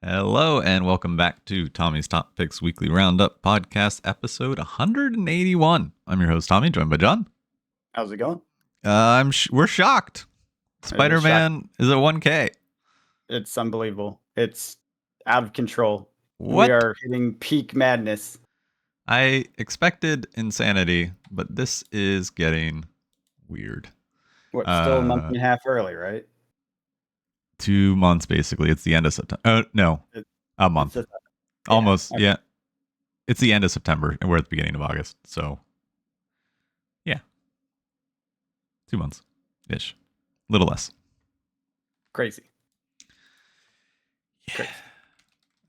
Hello, and welcome back to Tommy's Top Picks Weekly Roundup podcast, episode 181. I'm your host, Tommy, joined by John. How's it going? We're shocked. Spider-Man is at 1K. It's unbelievable. It's out of control. What? We are hitting peak madness. I expected insanity, but this is getting weird. What, still a month and a half early, right? 2 months, basically. It's the end of September. No, a month. Almost, okay. yeah. It's the end of September, and we're at the beginning of August. So, yeah. 2 months-ish. A little less. Crazy. Yeah. Crazy.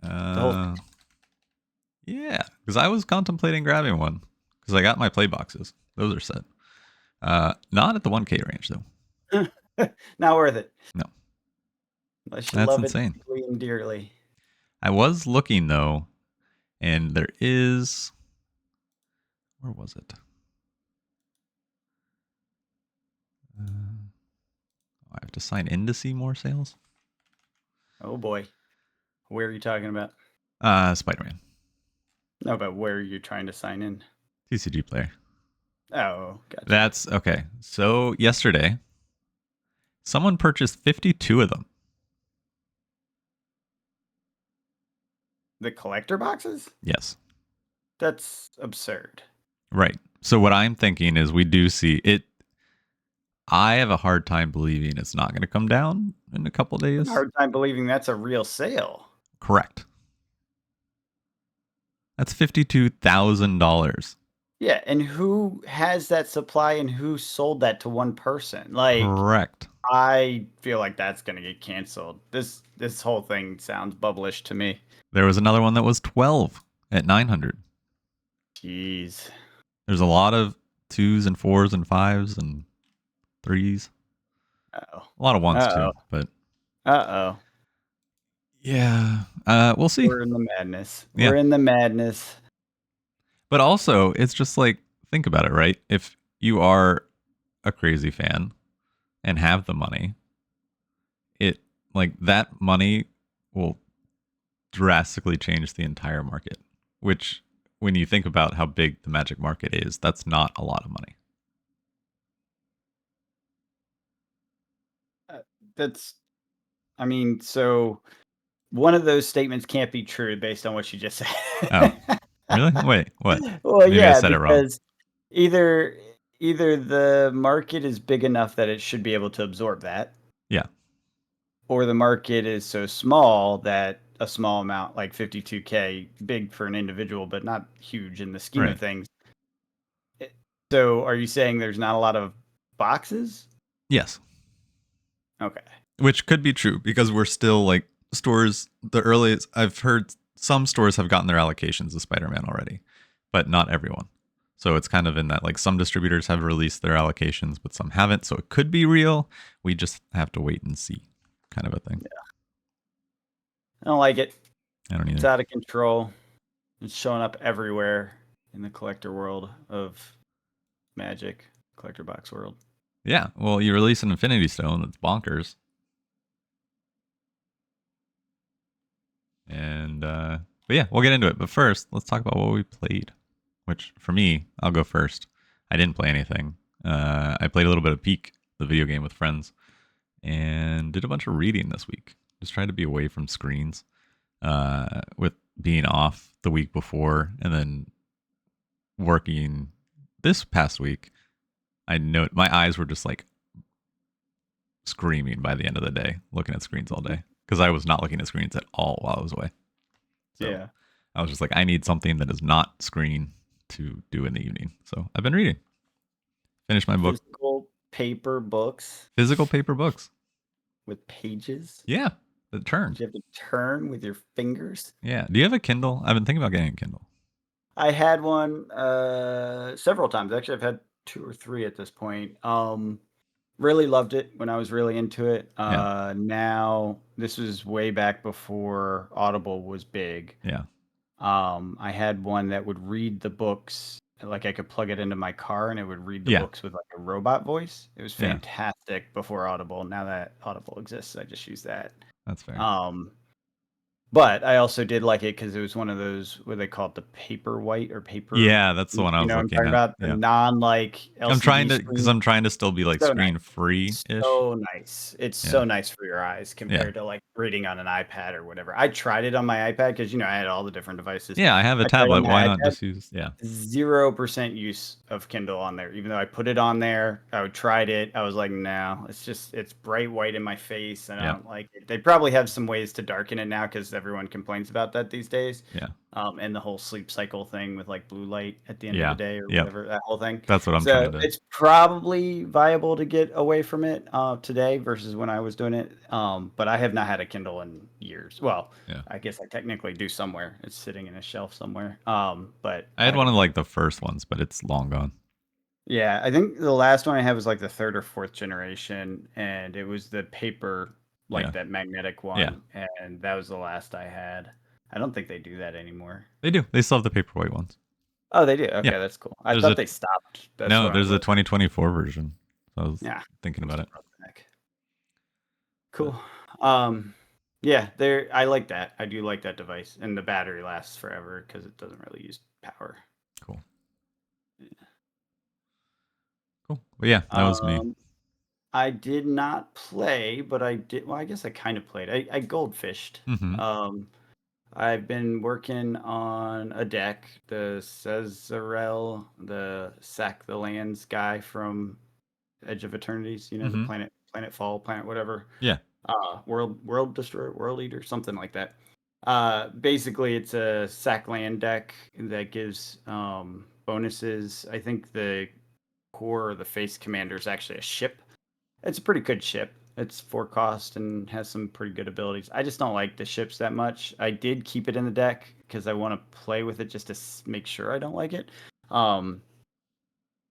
The whole thing. Yeah, because I was contemplating grabbing one because I got my play boxes. Those are set. Not at the 1K range, though. Not worth it. No. Unless you That's love insane. it deeply and dearly. I was looking, though, and there is... Where was it? I have to sign in to see more sales? Oh, boy. Where are you talking about? Spider-Man. No, but where are you trying to sign in? TCG player. Oh, gotcha. That's okay. So yesterday, someone purchased 52 of them. The collector boxes? Yes. That's absurd. Right. So what I'm thinking is we do see it. I have a hard time believing it's not going to come down in a couple days. Hard time believing that's a real sale. Correct. That's $52,000. Yeah, and who has that supply and who sold that to one person? Like, Correct. I feel like that's going to get canceled. This whole thing sounds bubblish to me. There was another one that was 12 at 900. Jeez. There's a lot of 2s and 4s and 5s and 3s. Uh-oh. A lot of 1s too, but Uh-oh. yeah, we'll see. We're in the madness. Yeah. We're in the madness. But also, it's just like, think about it, right? If you are a crazy fan and have the money, it like that money will drastically change the entire market, which when you think about how big the Magic market is, that's not a lot of money. So one of those statements can't be true based on what you just said. Oh, really? Wait, what? Well, Maybe I yeah, said it wrong. because either the market is big enough that it should be able to absorb that. Yeah. Or the market is so small that a small amount, like 52K, big for an individual, but not huge in the scheme Right. of things. So are you saying there's not a lot of boxes? Yes. Okay. Which could be true because we're still like stores, the earliest I've heard some stores have gotten their allocations of Spider-Man already, but not everyone. So it's kind of in that like some distributors have released their allocations, but some haven't. So it could be real. We just have to wait and see, kind of a thing. Yeah. I don't like it. I don't either. It's out of control. It's showing up everywhere in the collector world of Magic, collector box world. Yeah. Well, you release an Infinity Stone that's bonkers. And, but yeah, we'll get into it. But first, let's talk about what we played, which for me, I'll go first. I didn't play anything. I played a little bit of Peak, the video game with friends, and did a bunch of reading this week. Just tried to be away from screens with being off the week before and then working this past week. I know my eyes were just like screaming by the end of the day, looking at screens all day because I was not looking at screens at all while I was away. So yeah. I was just like, I need something that is not screen to do in the evening. So I've been reading. Finished my book. Physical paper books. Physical paper books. With pages? Yeah. The turn. You have to turn with your fingers? Yeah. Do you have a Kindle? I've been thinking about getting a Kindle. I had one several times. Actually, I've had 2 or 3 at this point. Really loved it when I was really into it. Yeah. Now, this was way back before Audible was big. Yeah. I had one that would read the books. Like I could plug it into my car and it would read the books with like a robot voice. It was fantastic before Audible. Now that Audible exists, I just use that. That's fair. But I also did like it because it was one of those what they call it the paper white or paper. Yeah, that's the one I You was know what I'm looking talking at. about? The Yeah. non like I'm trying LCD to, because screen. I'm trying to still be like So nice. screen free ish. So nice. It's Yeah. so nice for your eyes Yeah. compared to like reading on an iPad or whatever. I tried it on my iPad because I had all the different devices. Yeah, I have a I tried it on tablet. Why my not iPad. just use, yeah. 0% use of Kindle on there. Even though I put it on there, I tried it. I was like, no, it's bright white in my face, and I Yeah. don't like it. They probably have some ways to darken it now because everyone complains about that these days. Yeah. And the whole sleep cycle thing with like blue light at the end of the Yeah. day or Yep. whatever, that whole thing. That's what I'm So trying to. it's probably viable to get away from it today versus when I was doing it. But I have not had a Kindle in years. Well, Yeah. I guess I technically do somewhere. It's sitting in a shelf somewhere. But I I had one haven't. of like the first ones, but it's long gone. Yeah, I think the last one I had was like the third or fourth generation, and it was the paper, Yeah. like that magnetic Yeah. one, and that was the last I had. I don't think they do that anymore. They do. They still have the paperweight ones. Oh, they do. Yeah. Okay, that's cool. I There's thought a they stopped. That's no, what I there's a was. 2024 version. So I was Yeah, thinking about just it. roughneck. But Cool. Um, yeah, there. I like that. I do like that device, and the battery lasts forever because it doesn't really use power. cool. Cool. But yeah, that was me. Um, I did not play, but I did. Well, I guess I kind of played. I goldfished. Mm-hmm. Um, I've been working on a deck, the Cesarel, the Sack the Lands guy from Edge of Eternities. The Mm-hmm. Planet Fall, Planet whatever. Yeah. World Destroyer, World Eater, something like that. Basically, it's a sack land deck that gives bonuses. I think the core or the face commander is actually a ship. It's a pretty good ship. It's 4 cost and has some pretty good abilities. I just don't like the ships that much. I did keep it in the deck because I want to play with it just to make sure I don't like it. Um,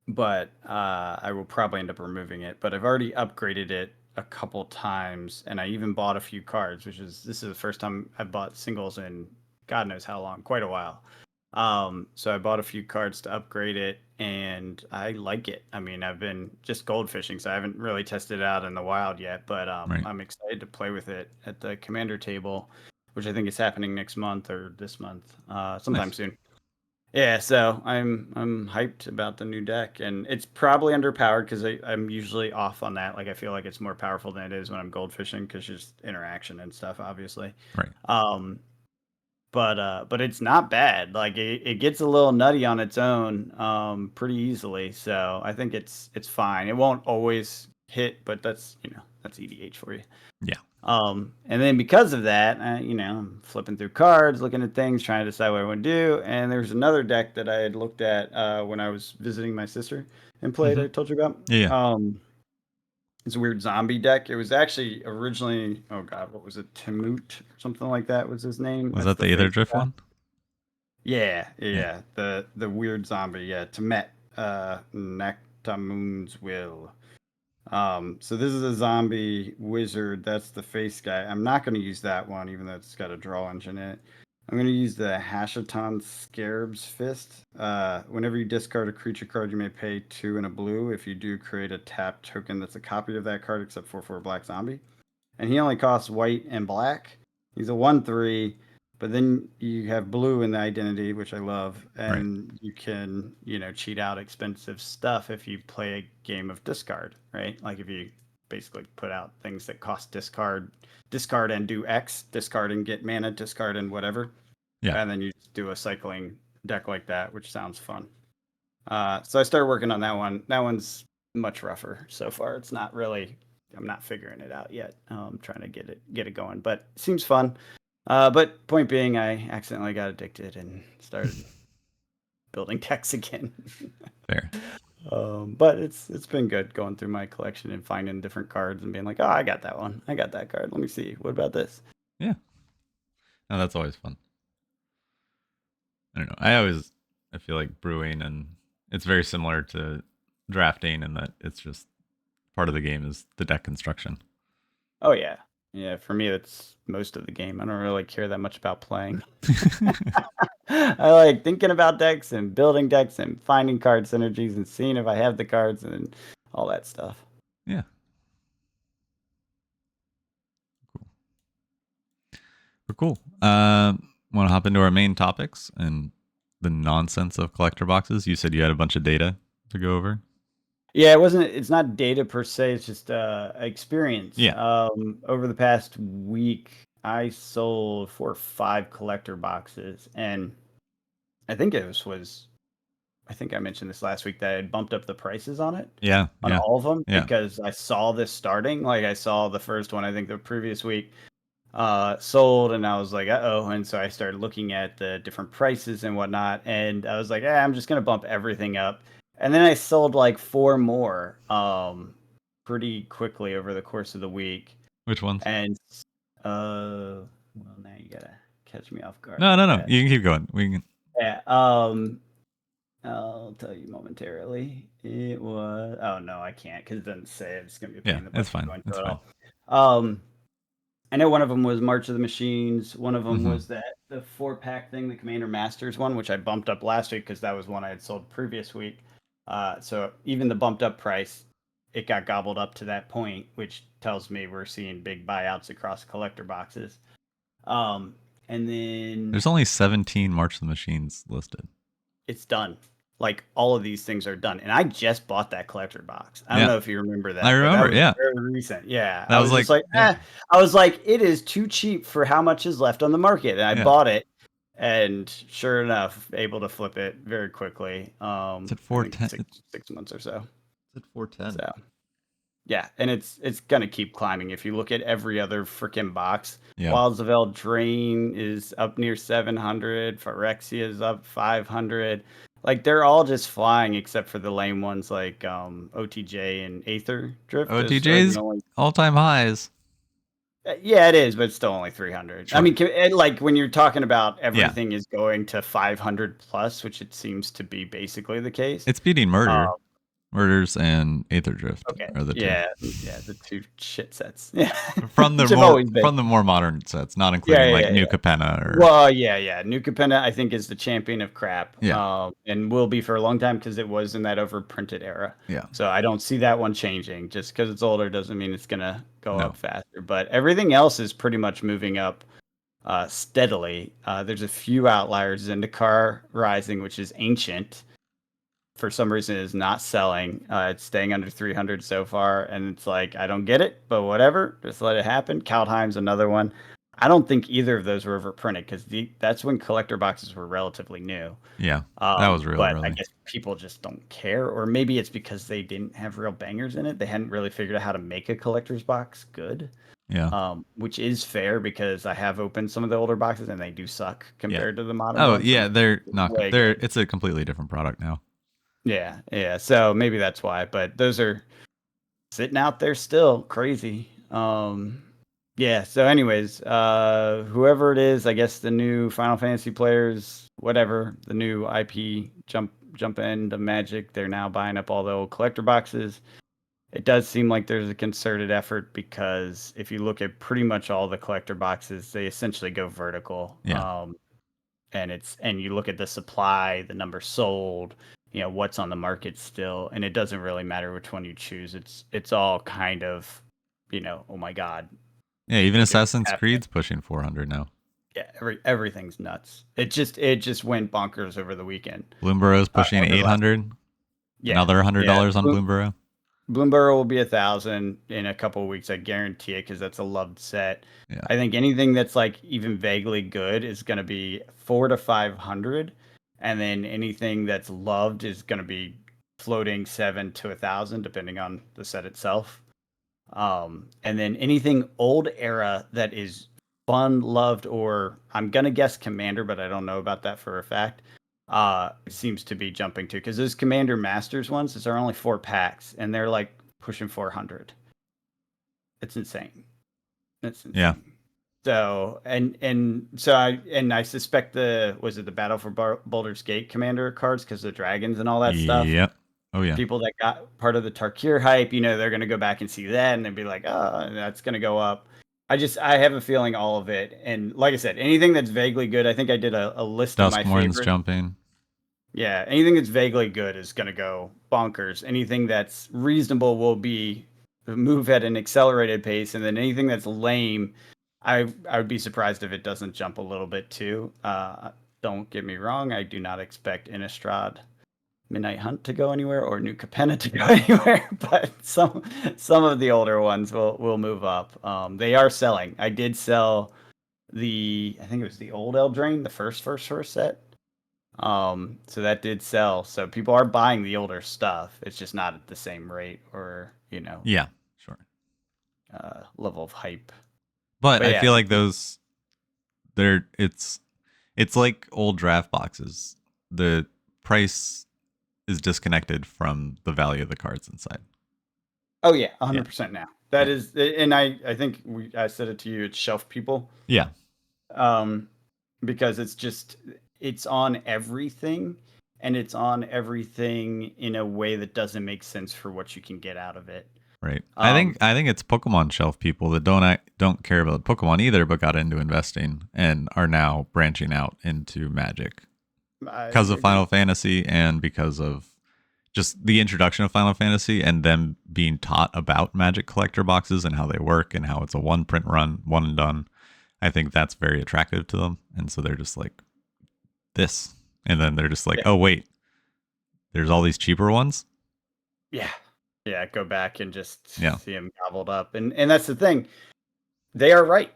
but I will probably end up removing it. But I've already upgraded it a couple times, and I even bought a few cards, this is the first time I've bought singles in God knows how long, quite a while. So I bought a few cards to upgrade it, and I like it. I mean, I've been just gold fishing, so I haven't really tested it out in the wild yet, but Right. I'm excited to play with it at the commander table, which I think is happening next month or this month, sometime Nice. soon. Yeah, so I'm hyped about the new deck, and it's probably underpowered because I'm usually off on that. Like I feel like it's more powerful than it is when I'm gold fishing because just interaction and stuff, obviously. Right. Um, but it's not bad. Like it gets a little nutty on its own, pretty easily. So I think it's fine. It won't always hit, but that's EDH for you. Yeah. And then because of that, I'm flipping through cards, looking at things, trying to decide what I want to do. And there's another deck that I had looked at when I was visiting my sister and played. Mm-hmm. I told you about. Yeah. Yeah. It's a weird zombie deck. It was actually originally, oh god, what was it? Timut or something like that was his name. Was That's that the the Aether face Drift guy. one? Yeah, Yeah. yeah. The weird zombie. Yeah, Timet. Nectamoon's Will. So this is a zombie wizard. That's the face guy. I'm not going to use that one, even though it's got a draw engine in it. I'm going to use the Hashaton Scarab's Fist. Whenever you discard a creature card, you may pay 2 and a blue. If you do, create a tap token that's a copy of that card, except for a black zombie. And he only costs white and black. He's a 1/3, but then you have blue in the identity, which I love, Right. and you can, cheat out expensive stuff if you play a game of discard, right? Like if you basically put out things that cost discard and do X, discard and get mana, discard and whatever, Yeah. and then you just do a cycling deck like that, which sounds fun. So I started working on that one. That one's much rougher so far. It's not really. I'm not figuring it out yet. I'm trying to get it going, but it seems fun. But point being, I accidentally got addicted and started building decks again. Fair. But it's been good going through my collection and finding different cards and being like, oh, I got that one. I got that card. Let me see. What about this? Yeah. No, that's always fun. I don't know. I feel like brewing, and it's very similar to drafting in that it's just part of the game is the deck construction. Oh yeah, yeah. For me, that's most of the game. I don't really care that much about playing. I like thinking about decks and building decks and finding card synergies and seeing if I have the cards and all that stuff. Yeah. Cool. But cool. Want to hop into our main topics and the nonsense of collector boxes? You said you had a bunch of data to go over. Yeah, it wasn't. It's not data per se. It's just experience. Yeah. Over the past week, I sold 4 or 5 collector boxes, and I think was. I think I mentioned this last week that I had bumped up the prices on it, Yeah. on Yeah. all of them, Yeah. because I saw this starting. Like I saw the first one, I think the previous week, sold, and I was like, uh-oh. And so I started looking at the different prices and whatnot, and I was like, I'm just gonna bump everything up. And then I sold like 4 more pretty quickly over the course of the week. Which ones? And well, now you gotta catch me off guard No, with no, no. that. You can keep going. We can. Yeah, I'll tell you momentarily. It was, oh no, I can't because it doesn't say it. It's gonna be a pain Yeah, in the it's butt fine. going It's through it fine. all. I know one of them was March of the Machines. One of them Mm-hmm. was the 4 pack thing, the Commander Masters one, which I bumped up last week because that was one I had sold previous week. So even the bumped up price, it got gobbled up to that point, which tells me we're seeing big buyouts across collector boxes. Um, and then There's only 17 March of the Machines listed. it's done. Like all of these things are done. And I just bought that collector box. I don't Yeah, know if you remember I that, but that remember. was Yeah, very recent. Yeah. that I was was just like, like, yeah, I was like, it is too cheap for how much is left on the market. And I yeah. bought it. And sure enough, able to flip it very quickly. It's at I think 410. six months or so. It's at 410. So yeah, and it's gonna keep climbing. If you look at every other freaking box, Yeah. Wilds of Eldraine is up near 700. Phyrexia is up 500. Like they're all just flying except for the lame ones like OTJ and Aether Drift. Those are the OTJ's only. all-time highs. Yeah, it is, but it's still only 300. I Sure. mean, like when you're talking about Yeah, everything is going to 500 plus, which it seems to be basically the case. it's beating Um, Murders and Aether Drift okay, are the two. yeah, yeah, the two shit sets, yeah, From the which have more always been. from the more modern sets, not Yeah, including like yeah, New yeah. Capenna or Well, yeah, yeah. New Capenna, I think, is the champion of crap, yeah, and will be for a long time because it was in that overprinted era. yeah. So I don't see that one changing. Just because it's older doesn't mean it's gonna go up No. faster. But everything else is pretty much moving up steadily. There's a few outliers. Zendikar Rising, which is ancient, for some reason is not selling. It's staying under 300 so far, and it's like I don't get it, but whatever, just let it happen. Kaldheim's another one. I don't think either of those were overprinted because that's when collector boxes were relatively new. Yeah. That was real But I early. guess people just don't care, or maybe it's because they didn't have real bangers in it. They hadn't really figured out how to make a collector's box good, Yeah. which is fair because I have opened some of the older boxes and they do suck Yeah. compared to the modern Oh, ones. yeah, Some they're not way they're good. it's a completely different product now. Yeah, yeah. So maybe that's why. But those are sitting out there still. Crazy. Yeah. So, anyways, whoever it is, I guess the new Final Fantasy players, whatever, the new IP jump into Magic, they're now buying up all the old collector boxes. It does seem like there's a concerted effort because if you look at pretty much all the collector boxes, they essentially go vertical. Yeah. And you look at the supply, the number sold, what's on the market still, and it doesn't really matter which one you choose. It's all kind of, oh my god, Yeah, even look at what's Assassin's happening. Creed's pushing 400 now. Yeah, everything's nuts. It just went bonkers over the weekend. Bloomburrow's pushing Over the last 800. Yeah, Another yeah. $100 on Bloomburrow. Bloomberg will be 1,000 in a couple of weeks. I guarantee it because that's a loved set. Yeah. I think anything that's like even vaguely good is going to be 400 to 500, and then anything that's loved is going to be floating 7 to 1,000, depending on the set itself. And then anything old era that is fun, loved, or I'm gonna guess Commander, but I don't know about that for a fact. Seems to be jumping to because those Commander Masters ones, those are only 4 packs, and they're like pushing 400. It's insane. It's Yeah. insane. So I suspect the Battle for Baldur's Gate Commander cards because the dragons and all that stuff. Yep. Oh yeah. People that got part of the Tarkir hype, they're going to go back and see that and they'd be like, oh, that's going to go up. I have a feeling all of it. And like I said, anything that's vaguely good, I think I did a list of my Duskmourn's favorites. jumping. Yeah, anything that's vaguely good is going to go bonkers. Anything that's reasonable will be move at an accelerated pace. And then anything that's lame, I would be surprised if it doesn't jump a little bit too. Don't get me wrong, I do not expect Innistrad Midnight Hunt to go anywhere or New Capenna to go anywhere, but some of the older ones will move up. They are selling. I did sell I think it was the old Eldraine, the first set. So that did sell. So people are buying the older stuff. It's just not at the same rate or Yeah, sure. level of hype. But But I yeah, feel like those they're it's like old draft boxes. The price is disconnected from the value of the cards inside. oh yeah, Yeah. 100% now. That Yeah. is, and I think I said it to you. It's shelf people. Yeah. Um, because it's on everything, and it's on everything in a way that doesn't make sense for what you can get out of it. Right. Um, I think it's Pokemon shelf people that don't care about Pokemon either, but got into investing and are now branching out into Magic I because of agree. Final Fantasy and because of just the introduction of Final Fantasy and them being taught about Magic collector boxes and how they work and how it's a one print run, one and done. I think that's very attractive to them, and so they're just like this, and then they're just like, Yeah, oh wait, there's all these cheaper ones. yeah, yeah. Go back and just Yeah. see them gobbled up, and that's the thing. They are right.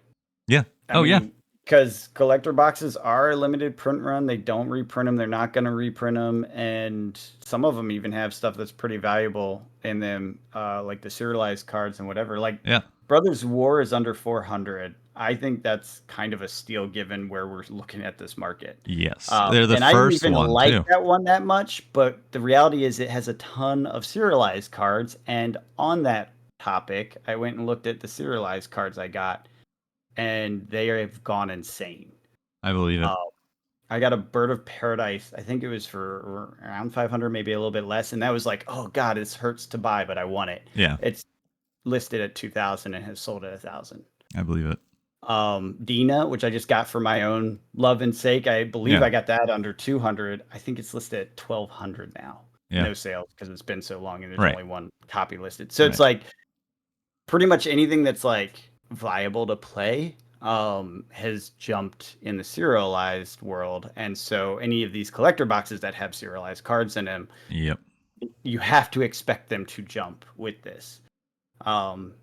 Yeah. I Oh yeah. mean, because collector boxes are a limited print run. They don't reprint them. They're not going to reprint them, and some of them even have stuff that's pretty valuable in them, like the serialized cards and whatever. Like Yeah. Brothers War is under 400. I think that's kind of a steal given where we're looking at this market. Yes. They're the And I didn't first even one like too. that one that much, but the reality is it has a ton of serialized cards. And on that topic, I went and looked at the serialized cards I got, and they have gone insane. I believe it. Uh, I got a Bird of Paradise. I think it was for around 500, maybe a little bit less, and that was like, oh god, it hurts to buy, but I want it. Yeah. It's listed at 2,000 and has sold at 1,000. I believe it. Dina, which I just got for my own love and sake, I believe Yeah. I got that under 200. I think it's listed at 1,200 now. Yeah. No sales because it's been so long and there's Right. only one copy listed. So it's Right. like pretty much anything that's like viable to play has jumped in the serialized world. And so any of these collector boxes that have serialized cards in them, Yep. you have to expect them to jump with this.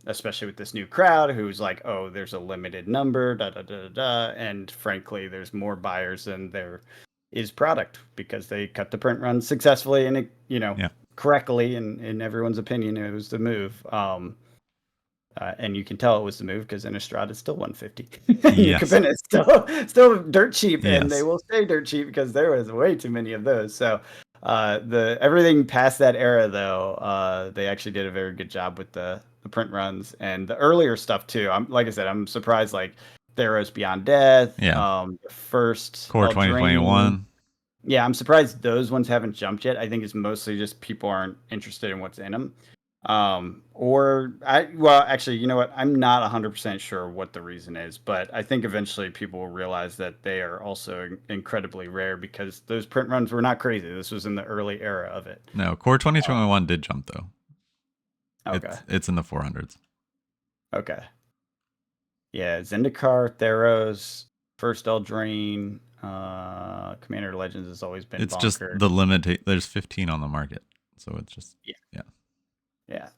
Especially with this new crowd who's like, oh, there's a limited number, da da da da da. And frankly, there's more buyers than there is product because they cut the print run successfully and Yeah. correctly, and in everyone's opinion, it was the move. And you can tell it was the move because Innistrad is still 150. New Yes. Capenna is still dirt cheap, and they Yes. will stay dirt cheap because there was way too many of those. So the everything past that era, though, they actually did a very good job with the print runs and the earlier stuff too. I'm like I said, I'm surprised like Theros Beyond Death, Yeah. the first Core Eldraine. 2021. Yeah, I'm surprised those ones haven't jumped yet. I think it's mostly just people aren't interested in what's in them. Well, actually, you know what? I'm not 100% sure what the reason is, but I think eventually people will realize that they are also incredibly rare because those print runs were not crazy. This was in the early era of it. No, Core Uh, 2021 did jump though. okay. It's in the 400s. Okay. Yeah, Zendikar, Theros, First Eldraine, Commander Legends has always been It's just bonkers. the limit. There's 15 on the market, so it's just Yeah. yeah. Yeah.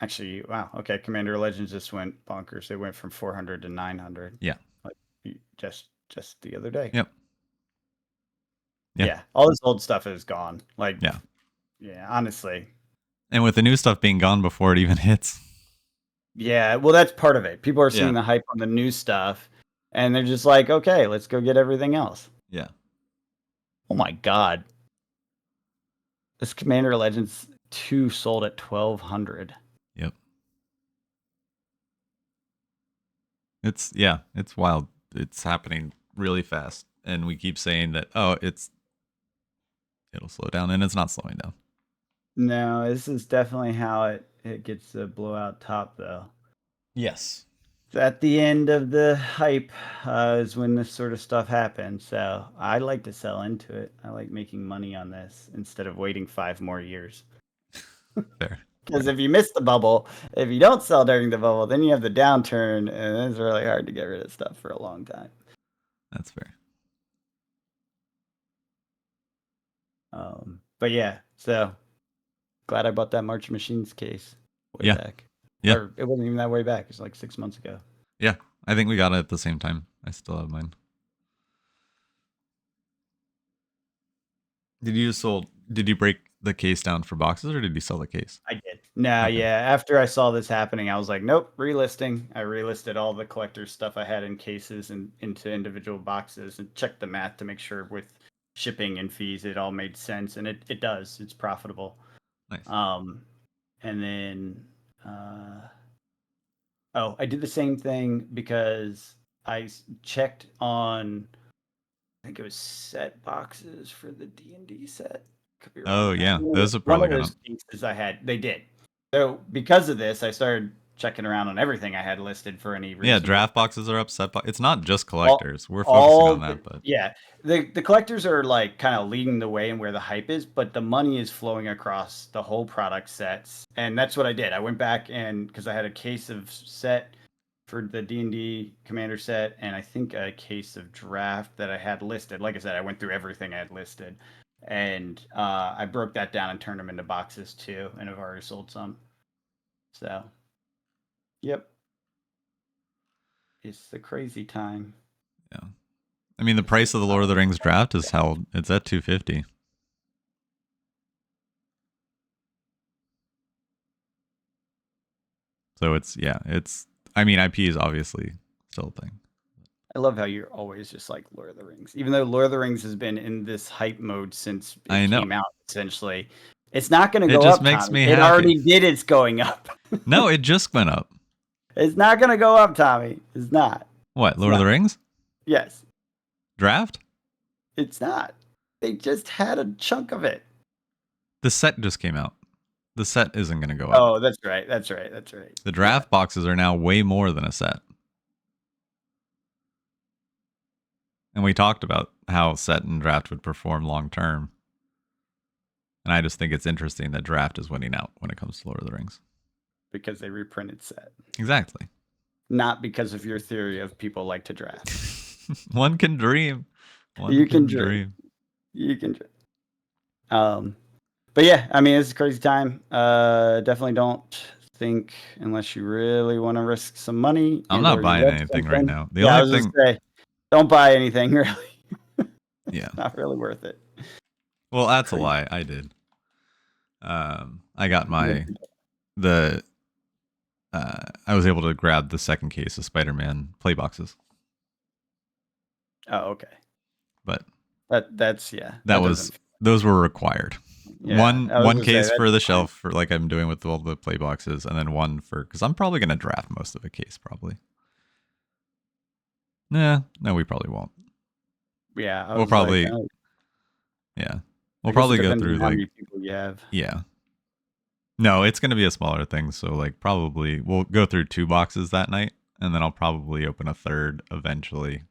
Actually, wow. Okay, Commander Legends just went bonkers. They went from 400 to 900 Yeah. like just the other day. Yep. Yeah. Yeah, all this old stuff is gone. Like, Yeah. yeah, honestly. And with the new stuff being gone before it even hits. Yeah, well, that's part of it. People are seeing Yeah. the hype on the new stuff, and they're just like, okay, let's go get everything else. Yeah. Oh my god, this Commander Legends 2 sold at 1,200. Yep. It's wild. It's happening really fast, and we keep saying that it'll slow down, and it's not slowing down. No, this is definitely how it gets the blowout top, though. Yes. At the end of the hype is when this sort of stuff happens. So I like to sell into it. I like making money on this instead of waiting 5 more years. Fair. Because if you miss the bubble, if you don't sell during the bubble, then you have the downturn, and it's really hard to get rid of stuff for a long time. That's fair. But yeah, so glad I bought that March Machines case way Yeah. back. Yeah. Or it wasn't even that way back. It's like 6 months ago. Yeah. I think we got it at the same time. I still have mine. Did you break the case down for boxes or did you sell the case? I did. No, Okay. yeah. After I saw this happening, I was like, nope, relisting. I relisted all the collector's stuff I had in cases and into individual boxes and checked the math to make sure with shipping and fees it all made sense. And it does. It's profitable. Nice. And then I did the same thing because checked on I think it was set boxes for the D&D set. Could be wrong Oh on that. yeah, those have One probably of gone those up. pieces I had, they did. So because of this, I started checking around on everything I had listed for any Yeah, reasonable. draft boxes are up. It's not just All, collectors. We're focusing on that, but yeah, the collectors are like kind of leading the way and where the hype is, but the money is flowing across the whole product sets, and that's what I did. I went back and because I had a case of set for the D&D commander set, and I think a case of draft that I had listed. Like I said, I went through everything I had listed, and I broke that down and turned them into boxes too, and I've already sold some. So, yep, it's the crazy time. yeah. I mean, the price of the Lord of the Rings draft is held. It's at $250. So it's. I mean, IP is obviously still a thing. I love how you're always just like Lord of the Rings, even though Lord of the Rings has been in this hype mode since it I know. came out. Essentially, it's not going to It go just up, makes Tommy. me It happy. already did. It's going up. No, it just went up. It's not going to go up, Tommy. It's not. What, It's Lord of not. the Rings? Yes. Draft? It's not. They just had a chunk of it. The set just came out. The set isn't going to go up. Oh, that's right. That's right. That's right. The draft boxes are now way more than a set. And we talked about how set and draft would perform long term. And I just think it's interesting that draft is winning out when it comes to Lord of the Rings. Because they reprinted set. Exactly. Not because of your theory of people like to draft. One can dream. You can dream. You can dream. But yeah, I mean, it's a crazy time. Definitely don't think unless you really want to risk some money. I'm not buying anything right now. The I only was thing, gonna say, don't buy anything really. yeah, It's not really worth it. well, that's a lie. I did. I got the I was able to grab the second case of Spider-Man play boxes. Oh, okay. But that's yeah. that was those were required. Yeah, one case for the shelf for like I'm doing with all the play boxes, and then one for because I'm probably gonna draft most of the case probably. No, we probably won't. Yeah, We'll probably yeah, we'll probably go through how like many people you have. yeah. No, it's gonna be a smaller thing, so like probably we'll go through 2 boxes that night, and then I'll probably open a third eventually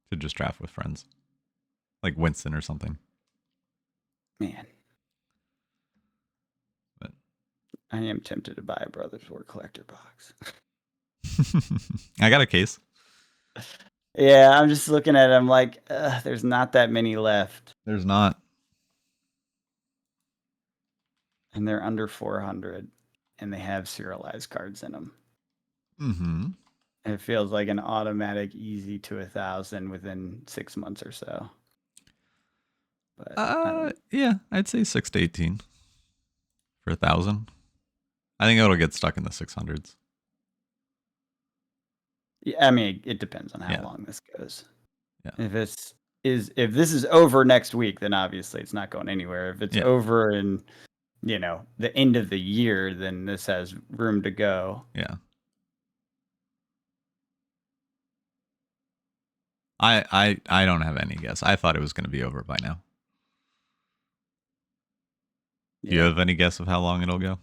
to just draft with friends, like Winston or something. Man, But I am tempted to buy a Brothers War collector box. I got a case. Yeah, I'm just looking at it. I'm like, there's not that many left. There's not. And they're under 400, and they have serialized cards in them. Mm-hmm. It feels like an automatic easy to 1,000 within 6 months or so. But yeah, I'd say 6 to 18 for 1,000. I think it'll get stuck in the 600s. Yeah, I mean, it depends on how long this goes. Yeah. If this is over next week, then obviously it's not going anywhere. If it's over in the end of the year, then this has room to go. Yeah. I don't have any guess. I thought it was going to be over by now. Do you have any guess of how long it'll go?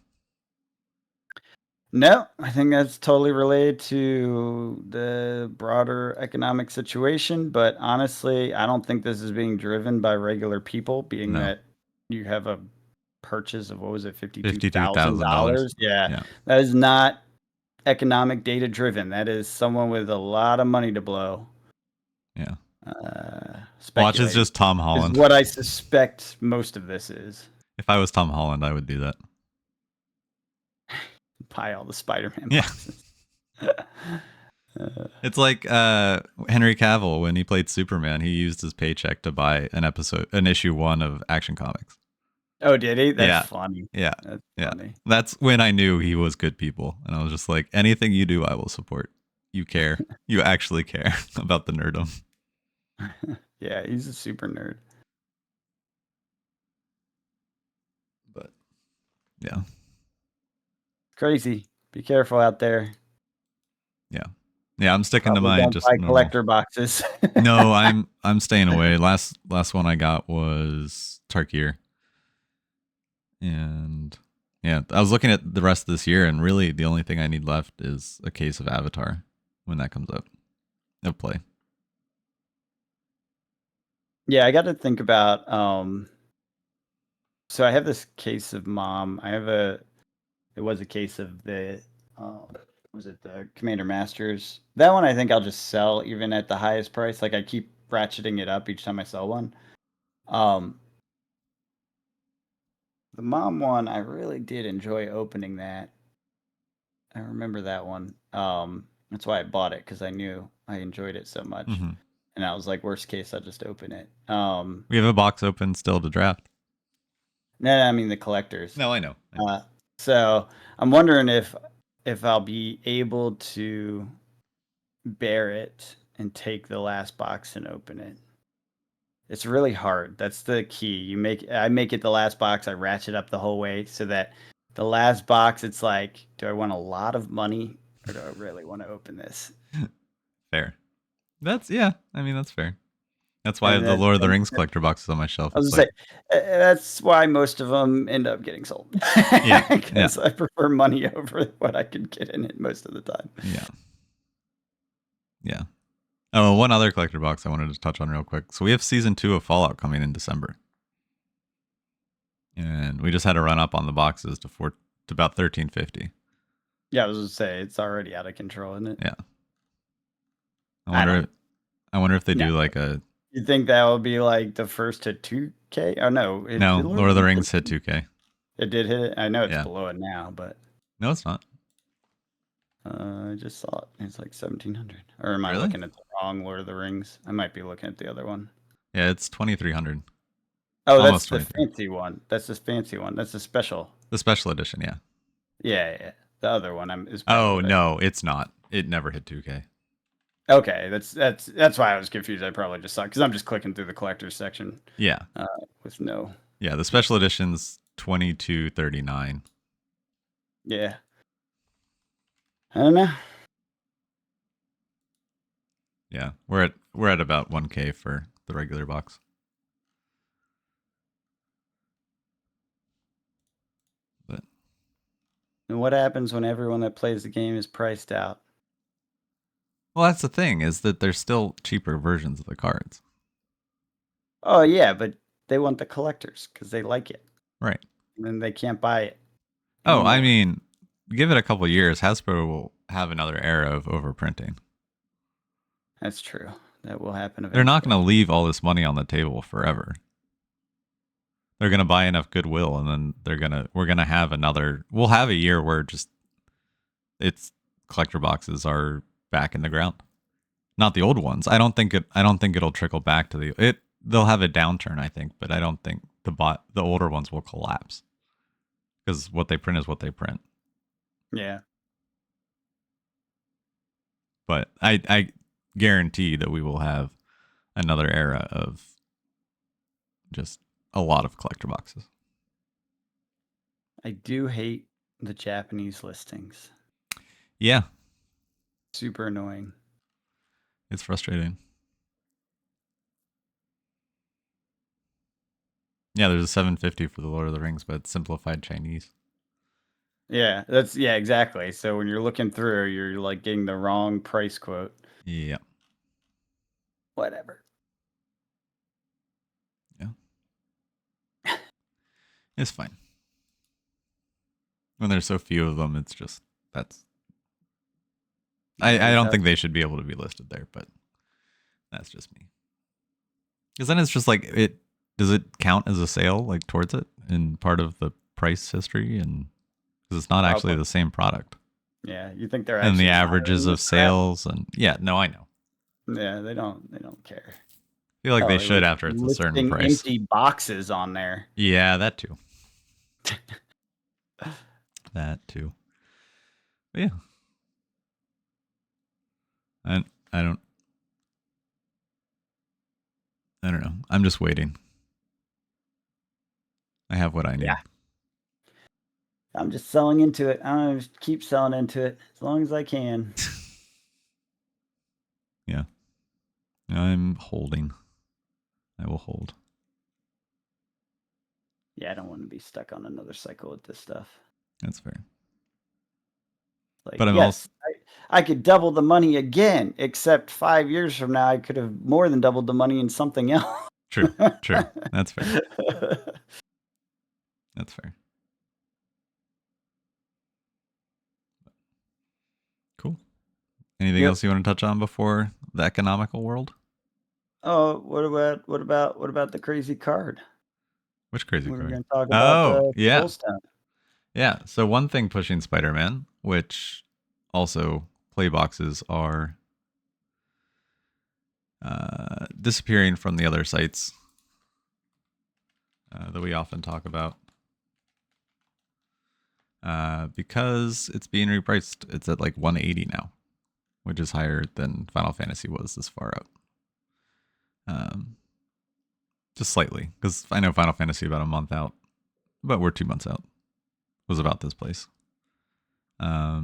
No, I think that's totally related to the broader economic situation. But honestly, I don't think this is being driven by regular people, being that you have a purchase of, what was it, $52,000. $52,000? Yeah, Yeah. that is not economic data driven. That is someone with a lot of money to blow. Yeah. Watch is Speculating just Tom is Holland. what I suspect most of this is. If I was Tom Holland, I would do that. Buy all the Spider-Man Yeah. boxes. It's like Henry Cavill when he played Superman. He used his paycheck to buy an issue 1 of Action Comics. Oh, did he? That's Yeah. funny. Yeah. That's Yeah. funny. That's when I knew he was good people. And I was just like, anything you do, I will support. You care. You actually care about the nerdom. Yeah, he's a super nerd. But yeah. Crazy. Be careful out there. Yeah. Yeah, I'm sticking Probably to my don't just buy normal. collector boxes. No, I'm staying away. Last one I got was Tarkir. And yeah, I was looking at the rest of this year, and really the only thing I need left is a case of Avatar when that comes up of play. Yeah, I got to think about. So I have this case of Mom. It was a case of the. Was it the Commander Masters? That one I think I'll just sell even at the highest price. Like I keep ratcheting it up each time I sell one. The Mom one, I really did enjoy opening that. I remember that one. That's why I bought it, because I knew I enjoyed it so much. Mm-hmm. And I was like, worst case, I'll just open it. We have a box open still to draft. No, I mean the collectors. No, I know. So I'm wondering if I'll be able to bear it and take the last box and open it. It's really hard. That's the key. I make it the last box. I ratchet up the whole way so that the last box, it's like, do I want a lot of money or do I really want to open this? Fair. That's I mean that's fair. That's why And the Lord of the and Rings collector box is on my shelf. I was It's gonna like say that's why most of them end up getting sold. yeah. Because I prefer money over what I can get in it most of the time. Yeah. Yeah. Oh, one other collector box I wanted to touch on real quick. So we have season 2 of Fallout coming in December. And we just had a run up on the boxes to about 1350. Yeah, I was gonna say it's already out of control, isn't it? Yeah. I wonder if they do like a You think that will be like the first to 2K? Oh no, no, Lord of the Rings hit 2K. It did hit it. I know it's below it now, but no, it's not. I just saw it. It's like 1700. Or am I Really? looking at the wrong Lord of the Rings? I might be looking at the other one. Yeah, it's 2300. Oh, Almost that's the 23. fancy one. That's the fancy one. That's the special. The special edition, yeah. Yeah. The other one is. Oh no, it's not. It never hit 2K. Okay, that's why I was confused. I probably just saw because I'm just clicking through the collector's section. Yeah. With no. Yeah, the special edition's 2239. Yeah. I don't know. Yeah, we're at about 1K for the regular box. But And what happens when everyone that plays the game is priced out? well, that's the thing is that there's still cheaper versions of the cards. Oh yeah, but they want the collectors because they like it. Right. And then they can't buy it. Oh, I anymore. mean, give it a couple years, Hasbro will have another era of overprinting. That's true. That will happen eventually. They're not going to leave all this money on the table forever. They're going to buy enough goodwill, and then we're going to have we'll have a year where just it's collector boxes are back in the ground. Not the old ones. I don't think it'll trickle back to they'll have a downturn, I think, but I don't think the older ones will collapse. Because what they print is what they print. Yeah. But I guarantee that we will have another era of just a lot of collector boxes. I do hate the Japanese listings. Yeah. Super annoying. It's frustrating. Yeah, there's a 750 for the Lord of the Rings, but it's simplified Chinese. Yeah, exactly. So when you're looking through, you're like getting the wrong price quote. Yeah. Whatever. Yeah. It's fine. When there's so few of them, it's just that's. Yeah, I you don't have think they should be able to be listed there, but that's just me. Because then it's just like it. Does it count as a sale like towards it in part of the price history, and because it's not actually probably. the same product, Yeah, you think they're and the actually averages monitoring of this crap? sales and yeah, no, I know. Yeah, they don't. They don't care. I feel like they Oh, should after it's a certain listing price. empty boxes on there. Yeah, that too. That too. But yeah, I I don't I don't know. I'm just waiting. I have what I Yeah, need. I'm just selling into it. I'm just keep selling into it as long as I can. Yeah, I'm holding. I will hold. Yeah, I don't want to be stuck on another cycle with this stuff. That's fair. Like, But I'm also yes, I could double the money again, except 5 years from now, I could have more than doubled the money in something else. true. True. That's fair. That's fair. Cool. Anything Yep. else you want to touch on before the economical world? Oh, what about the crazy card? Which crazy We were card? going to talk about Oh, yeah. Soulstone. Yeah. So one thing pushing Spider-Man, which also play boxes are disappearing from the other sites that we often talk about because it's being repriced. It's at like 180 now, which is higher than Final Fantasy was this far out. Just slightly, because I know Final Fantasy about a month out, but we're 2 months out. Was about this place. I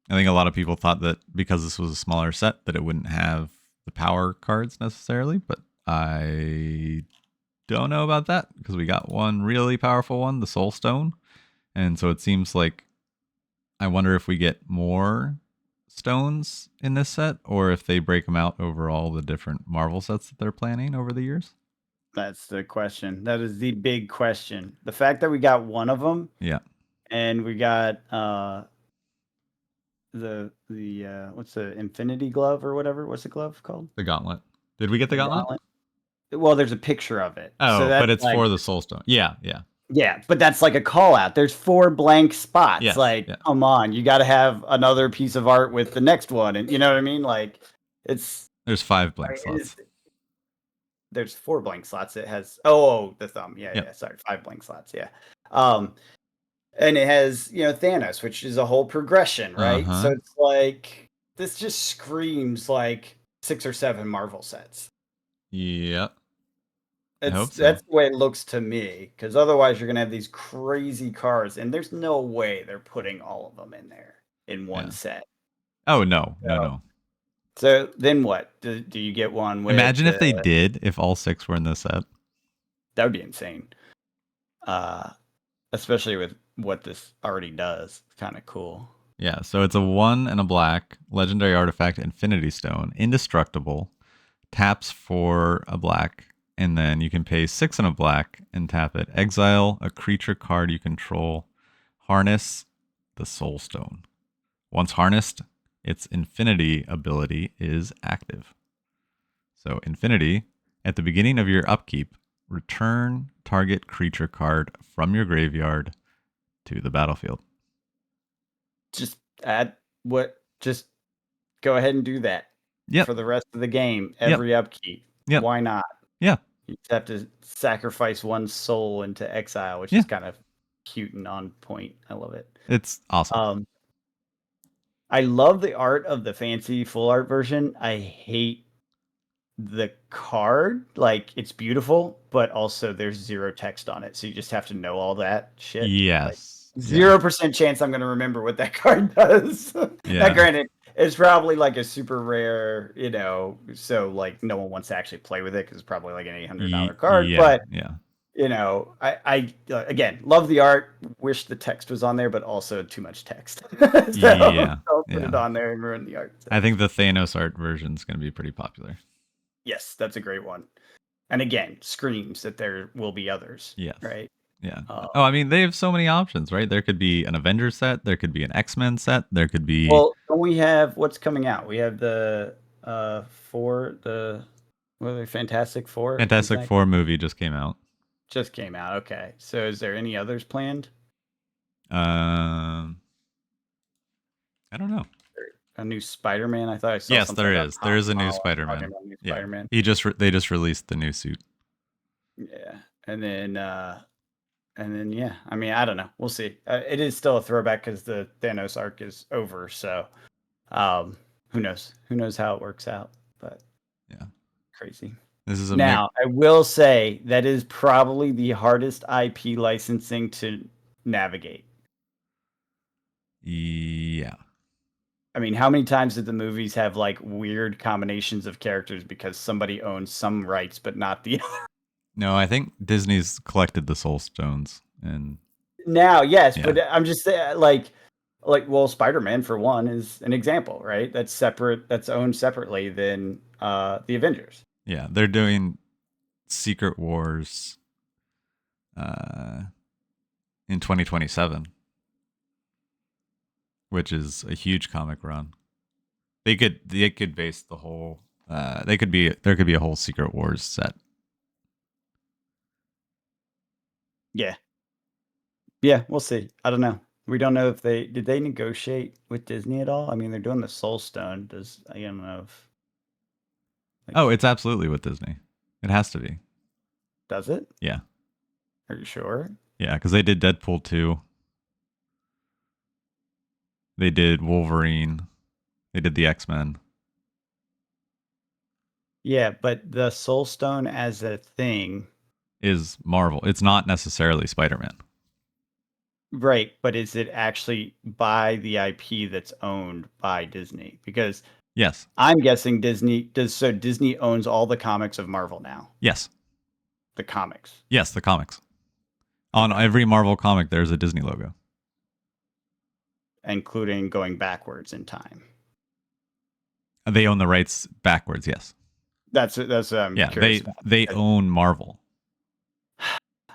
think a lot of people thought that because this was a smaller set that it wouldn't have the power cards necessarily, but I don't know about that because we got one really powerful one, the Soul Stone, and so it seems like I wonder if we get more stones in this set or if they break them out over all the different Marvel sets that they're planning over the years. That's the question. That is the big question. The fact that we got one of them Yeah, and we got the what's the Infinity Glove or whatever? What's the glove called? the Gauntlet. Did we get the The Gauntlet? Gauntlet. Well, there's a picture of it, so Oh, but that's it's like for the Soul Stone. Yeah, yeah. yeah, but that's like a call out. There's 4 blank spots. Yes, Like, yeah. come on, you got to have another piece of art with the next one, and you know what I mean? Like, it's, There's 5 I blank mean, slots. there's 4 blank slots. It has the thumb. Yeah, Yep. yeah. Sorry, 5 blank slots. Yeah. Um, and it has Thanos, which is a whole progression, right? So Uh-huh. it's like this just screams like 6 or 7 Marvel sets. Yep. I It's hope so. that's the way it looks to me, because otherwise you're gonna have these crazy cars, and there's no way they're putting all of them in there in one Yeah. set. Oh no, no, So, no. so then what? Do you get one with Imagine if they did, if all 6 were in this set. that would be insane. Uh, Especially with what this already does. It's kind of cool. Yeah, so it's a 1 and a black, legendary artifact, Infinity Stone, indestructible, taps for a black, and then you can pay 6 and a black and tap it. Exile a creature card you control. Harness the Soul Stone. Once harnessed, its Infinity ability is active. So, Infinity, at the beginning of your upkeep, return target creature card from your graveyard to the battlefield. Just add what? Just go ahead and do that Yep, for the rest of the game. yep, Every upkeep. yep, Why not? yeah, You just have to sacrifice one soul into exile, which yeah. is kind of cute and on point. I love it. It's awesome. Um, I love the art of the fancy full art version. I hate the card. Like it's beautiful, but also there's zero text on it, so you just have to know all that shit. Like Yes. Yeah. 0% chance I'm gonna remember what that card does. Now, Yeah. granted, it's probably like a super rare, so like no one wants to actually play with it because it's probably like an $800 card. Yeah. But Yeah. I again love the art. Wish the text was on there, but also too much text. So Yeah. don't put it Yeah. on there and ruin the art. So, I think the Thanos art version is going to be pretty popular. yes, that's a great one. And again, screams that there will be others. Yes. Right? Yeah. Oh, I Um, mean, they have so many options, right? There could be an Avengers set, there could be an X-Men set, there could be well, don't we have what's coming out? We have the four, the what are they, Fantastic Four? Is Fantastic that Four movie just came out. just came out? Okay, so is there any others planned? Um, I don't know. A new Spider-Man? I thought I saw Yes, something there about is. There Tom is a new Holland talking Spider-Man. about new Yeah, Spider-Man. they just released the new suit. Yeah, and then yeah, I mean, I don't know. We'll see. It is still a throwback because the Thanos arc is over. So, um, who knows? Who knows how it works out? But Yeah, crazy. this is a Now, I will say that is probably the hardest IP licensing to navigate. yeah. I mean, how many times did the movies have like weird combinations of characters because somebody owns some rights but not the other? No, I think Disney's collected the Soul Stones, and Now, yes, yeah, but I'm just saying, like well, Spider-Man for one is an example, right? That's separate, that's owned separately than the Avengers. yeah, they're doing Secret Wars uh, in 2027, which is a huge comic run. They could base the whole. They could be there could be a whole Secret Wars set. Yeah, yeah, we'll see. I don't know. We don't know if they negotiate with Disney at all. I mean, they're doing the Soul Stone. Does I don't know if Oh, like it's absolutely with Disney. It has to be. does it? Yeah, Are you sure? yeah, because they did Deadpool 2. They did Wolverine. They did the X-Men. Yeah, but the Soul Stone as a thing, Is Marvel. It's not necessarily Spider-Man. right? But is it actually by the IP that's owned by Disney? Because Yes. I'm guessing Disney owns all the comics of Marvel now. Yes. The comics. Yes, the comics. On Okay. every Marvel comic there's a Disney logo. Including going backwards in time. They own the rights backwards, yes. That's what I'm Yeah, curious about. they own Marvel.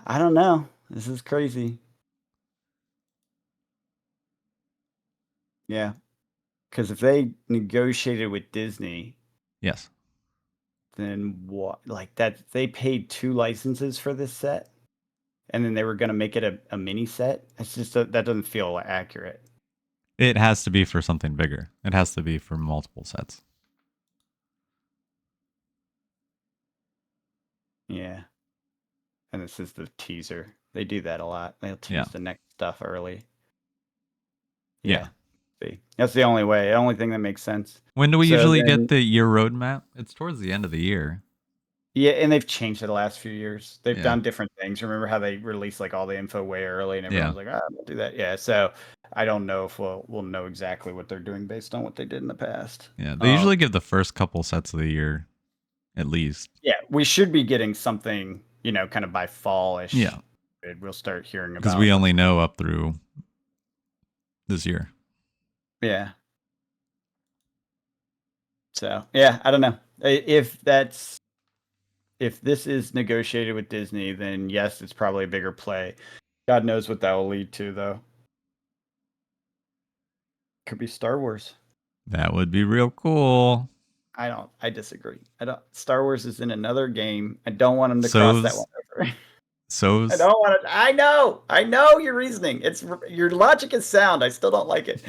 I don't know. This is crazy. Yeah. Because if they negotiated with Disney, Yes. then what? Like that, they paid 2 licenses for this set, and then they were going to make it a mini set. It's just that doesn't feel accurate. It has to be for something bigger. It has to be for multiple sets. Yeah. And this is the teaser. They do that a lot. They'll Yeah. tease the next stuff early. Yeah. Yeah. See, that's the only way. The only thing that makes sense. When do we So usually get then, the year roadmap? It's towards the end of the year. yeah, and they've changed it the last few years. They've Yeah. done different things. Remember how they released like all the info way early, and everyone Yeah. was like, "Ah, we'll do that." Yeah. So I don't know if we'll know exactly what they're doing based on what they did in the past. Yeah. They usually give the first couple sets of the year at least. Yeah, we should be getting something, kind of by fall-ish. Yeah. We'll start hearing Because about we what's. only know up through this year. Yeah. So yeah, I don't know if this is negotiated with Disney, then yes, it's probably a bigger play. God knows what that will lead to, though. Could be Star Wars. That would be real cool. I disagree. I don't. Star Wars is in another game. I don't want them to cross that one So's over. I so's don't want to. I know. I know your reasoning. Your logic is sound. I still don't like it.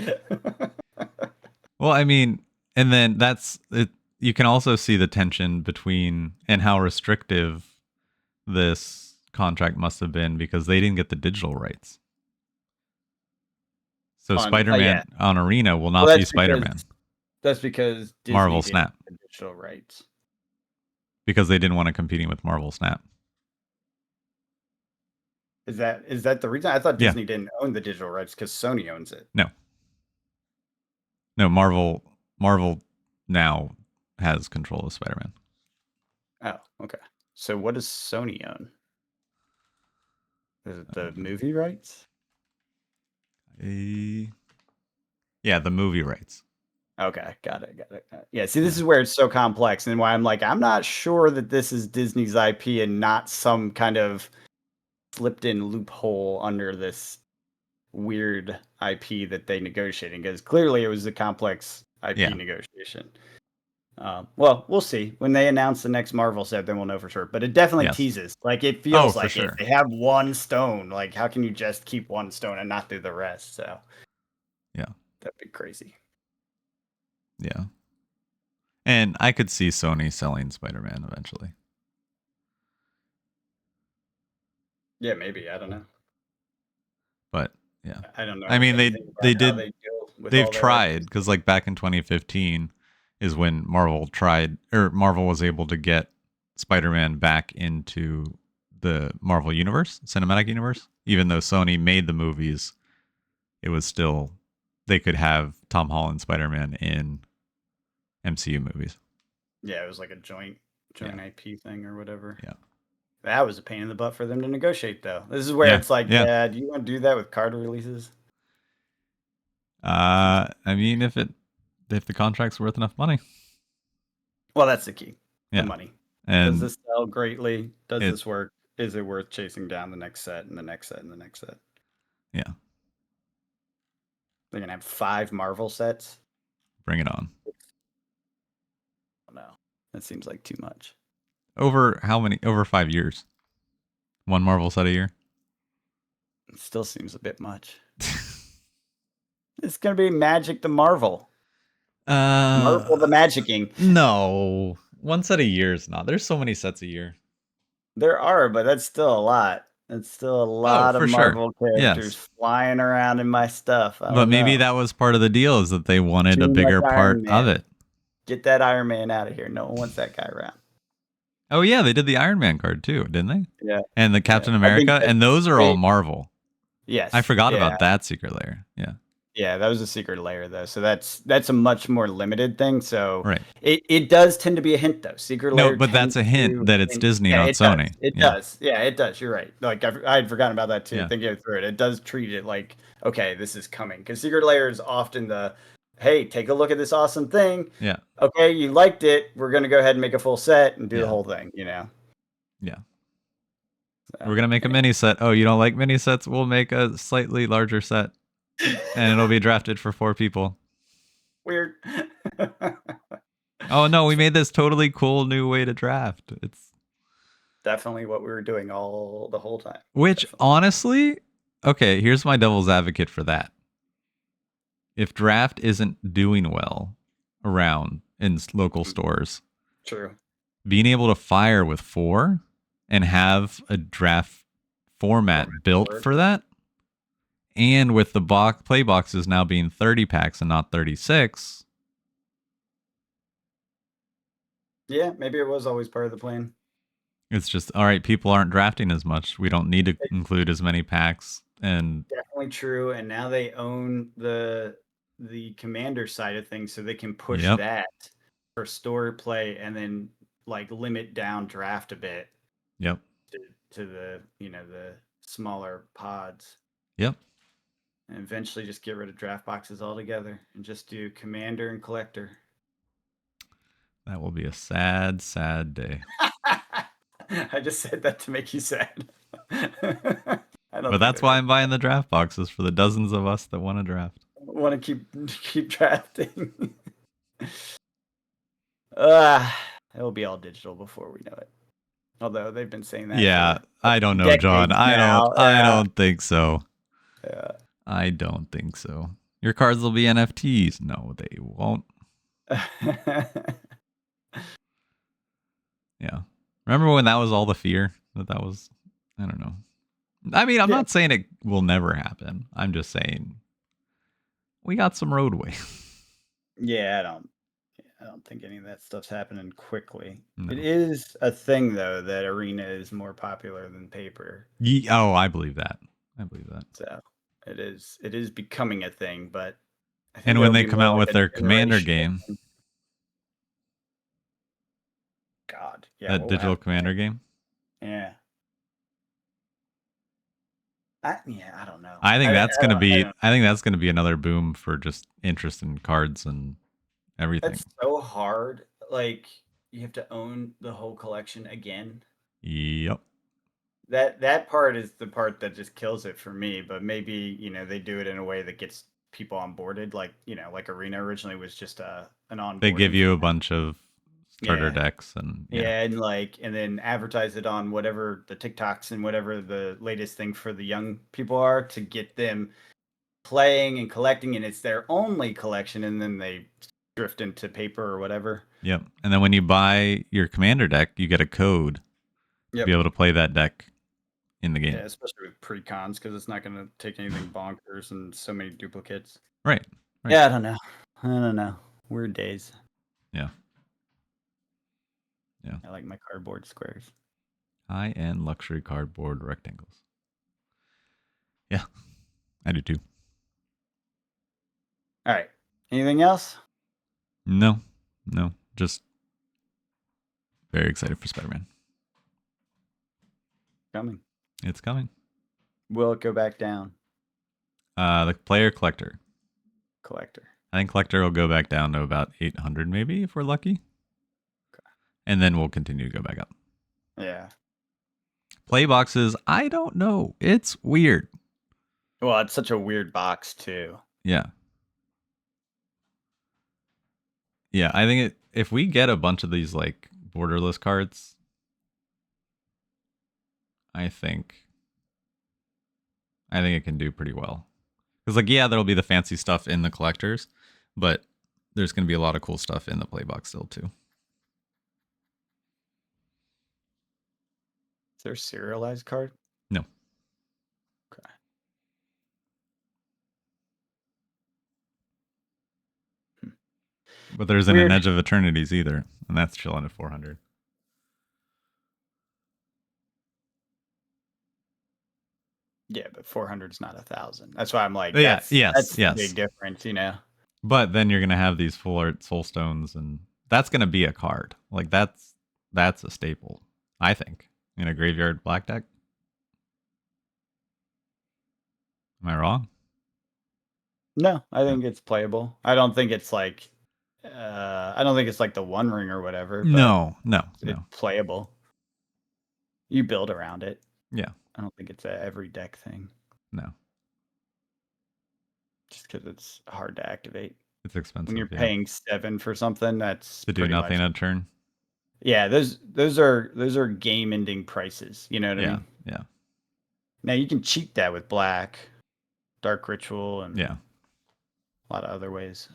well, I mean, and then that's it. You can also see the tension between and how restrictive this contract must have been because they didn't get the digital rights. So Yeah. Spider-Man on Arena will Well, not be Spider-Man. that's because Disney Marvel didn't Snap have the digital rights. because they didn't want to competing with Marvel Snap. Is that the reason? I thought Yeah. Disney didn't own the digital rights because Sony owns it. No. No, Marvel now has control of Spider-Man. Oh, okay. So what does Sony own? Is it the Um, movie rights? yeah, the movie rights. Okay, got it, got it. Yeah, see, this Yeah. is where it's so complex, and why I'm like, I'm not sure that this is Disney's IP and not some kind of slipped in loophole under this weird IP that they negotiated, because clearly it was a complex IP negotiation. Well, we'll see. When they announce the next Marvel set, then we'll know for sure. But it definitely Yes. teases. Like, it Oh, feels for like sure. if they have one stone, like, how can you just keep one stone and not do the rest? So, Yeah. that'd be crazy. Yeah. And I could see Sony selling Spider-Man eventually. Yeah, maybe. I don't know. But yeah. I don't know I mean, anything they about how did they deal with they've all their tried, IPs. because like back in 2015 is when Marvel was able to get Spider-Man back into the Marvel universe, cinematic universe. Even though Sony made the movies, it was still, they could have Tom Holland Spider-Man in MCU movies. Yeah, it was like a joint Yeah. IP thing or whatever. Yeah. That was a pain in the butt for them to negotiate, though. This is where Yeah. it's like, Yeah. yeah, do you want to do that with card releases? I mean, if the contract's worth enough money. Well, that's the key. The Yeah. money. Does And this sell greatly? Does it this work? Is it worth chasing down the next set and the next set and the next set? yeah, They're gonna have 5 Marvel sets. bring it on. Oh, no, that seems like too much. Over how many? Over 5 years. One Marvel set a year. It still seems a bit much. It's gonna be Magic the Marvel. Marvel the Magicking. No, one set a year is not. There's so many sets a year. There are, but that's still a lot. That's still a Oh, lot of for sure. Marvel characters Yes, flying around in my stuff. I but don't maybe know. that was part of the deal, is that they wanted a Too much bigger Iron part of Man. it. Get that Iron Man out of here. No one wants that guy around. Oh yeah, they did the Iron Man card too, didn't they? Yeah. And the Yeah. Captain I think America, that and those are all they, Marvel. yes. I forgot Yeah. about that secret layer. Yeah. Yeah, that was a secret layer though. So that's a much more limited thing. So Right. it does tend to be a hint though. Secret No, layer but that's tends a hint to that it's hint. Disney, Yeah, not it does. Sony. It Yeah. does. Yeah, it does. You're right. Like I had forgotten about that too. Yeah. Thinking it through it. It does treat it like, okay, this is coming. Because secret layer is often the, hey, take a look at this awesome thing. Yeah. Okay, you liked it. We're gonna go ahead and make a full set and do the Yeah. whole thing, you know. Yeah. So, We're gonna make a mini set. Oh, you don't like mini sets? We'll make a slightly larger set, and it'll be drafted for 4 people. weird. Oh no, we made this totally cool new way to draft. It's Definitely what we were doing the whole time. which Definitely. honestly, okay, here's my devil's advocate for that. If draft isn't doing well around in local stores, True. being able to fire with 4 and have a draft format built board. for that, and with the play boxes now being 30 packs and not 36. Yeah, maybe it was always part of the plan. It's just, all right, people aren't drafting as much. We don't need to include as many packs. And Definitely true. And now they own the commander side of things, so they can push that for store play and then like limit down draft a bit. Yep. To the the smaller pods. Yep. And eventually just get rid of draft boxes altogether and just do commander and collector. That will be a sad, sad day. I just said that to make you sad. But that's why I'm buying the draft boxes, for the dozens of us that want to draft. Want to keep drafting. It'll be all digital before we know it. Although they've been saying that. Yeah, I don't know, John. I don't think so. Yeah. I don't think so. Your cards will be NFTs. No, they won't. Yeah. Remember when that was all the fear? That was, I don't know. I mean, I'm not saying it will never happen. I'm just saying we got some roadway. Yeah, I don't think any of that stuff's happening quickly. No. It is a thing though that Arena is more popular than paper. Oh, I believe that. I believe that. So it is becoming a thing, but I think and when they come out with their commander game, God, yeah, that digital commander game. Yeah. I don't know. I think that's gonna be. I think that's gonna be another boom for just interest in cards and everything. That's so hard. Like you have to own the whole collection again. Yep. that part is the part that just kills it for me. But maybe they do it in a way that gets people onboarded. Like like Arena originally was just an They give onboarding you thing. a bunch of starter Yeah, decks, and yeah, yeah, and then advertise it on whatever the TikToks and whatever the latest thing for the young people are to get them playing and collecting, and it's their only collection, and then they drift into paper or whatever. yep. And then when you buy your commander deck, you get a code to be Yep. able to play that deck in the Yeah, game. especially with pre-cons because it's not going to take anything bonkers and so many duplicates. Right. Right. Yeah, I don't know. I don't know. Weird days. Yeah. Yeah. I like my cardboard squares. High end luxury cardboard rectangles. Yeah, I do too. All right. Anything else? No, no, just very excited for Spider-Man. Coming. It's coming. Will it go back down? The player collector. Collector. I think collector will go back down to about 800 maybe if we're lucky. And then we'll continue to go back up. Yeah. Play boxes, I don't know. It's weird. Well, it's such a weird box too. Yeah. Yeah, I think if we get a bunch of these like borderless cards, I think it can do pretty well. Because like yeah, there'll be the fancy stuff in the collectors, but there's going to be a lot of cool stuff in the play box still too. Is there a serialized card? No. Okay. But there isn't an Edge of Eternities either, and that's chilling at 400. Yeah, but 400 is not 1,000. That's why I'm like, Yeah, that's the yes. big difference, But then you're gonna have these full art soul stones, and that's gonna be a card. Like that's a staple, I think, in a graveyard black deck. Am I wrong? No, I think it's playable. I don't think it's like I don't think it's like the One Ring or whatever, but No. it's playable. You build around it. Yeah. I don't think it's a every deck thing. No. Just because it's hard to activate. It's expensive. When you're paying 7 for something, that's to do nothing a turn. Yeah, those are game ending prices. You know what I mean? Yeah. Now you can cheat that with black, dark ritual, and yeah, a lot of other ways.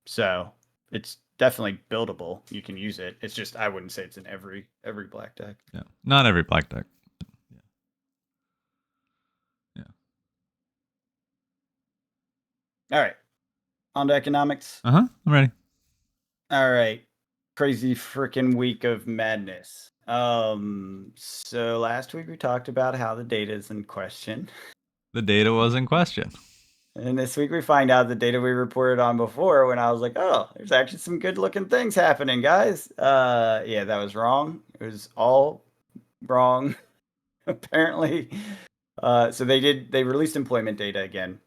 So it's definitely buildable. You can use it. It's just I wouldn't say it's in every black deck. Yeah, not every black deck. Yeah. All right, on to economics. I'm ready. All right, crazy freaking week of madness. So last week we talked about how the data is in question. The data was in question. And this week we find out the data we reported on before when I was like, oh, there's actually some good looking things happening, guys. Yeah, that was wrong. It was all wrong, apparently. So they released employment data again.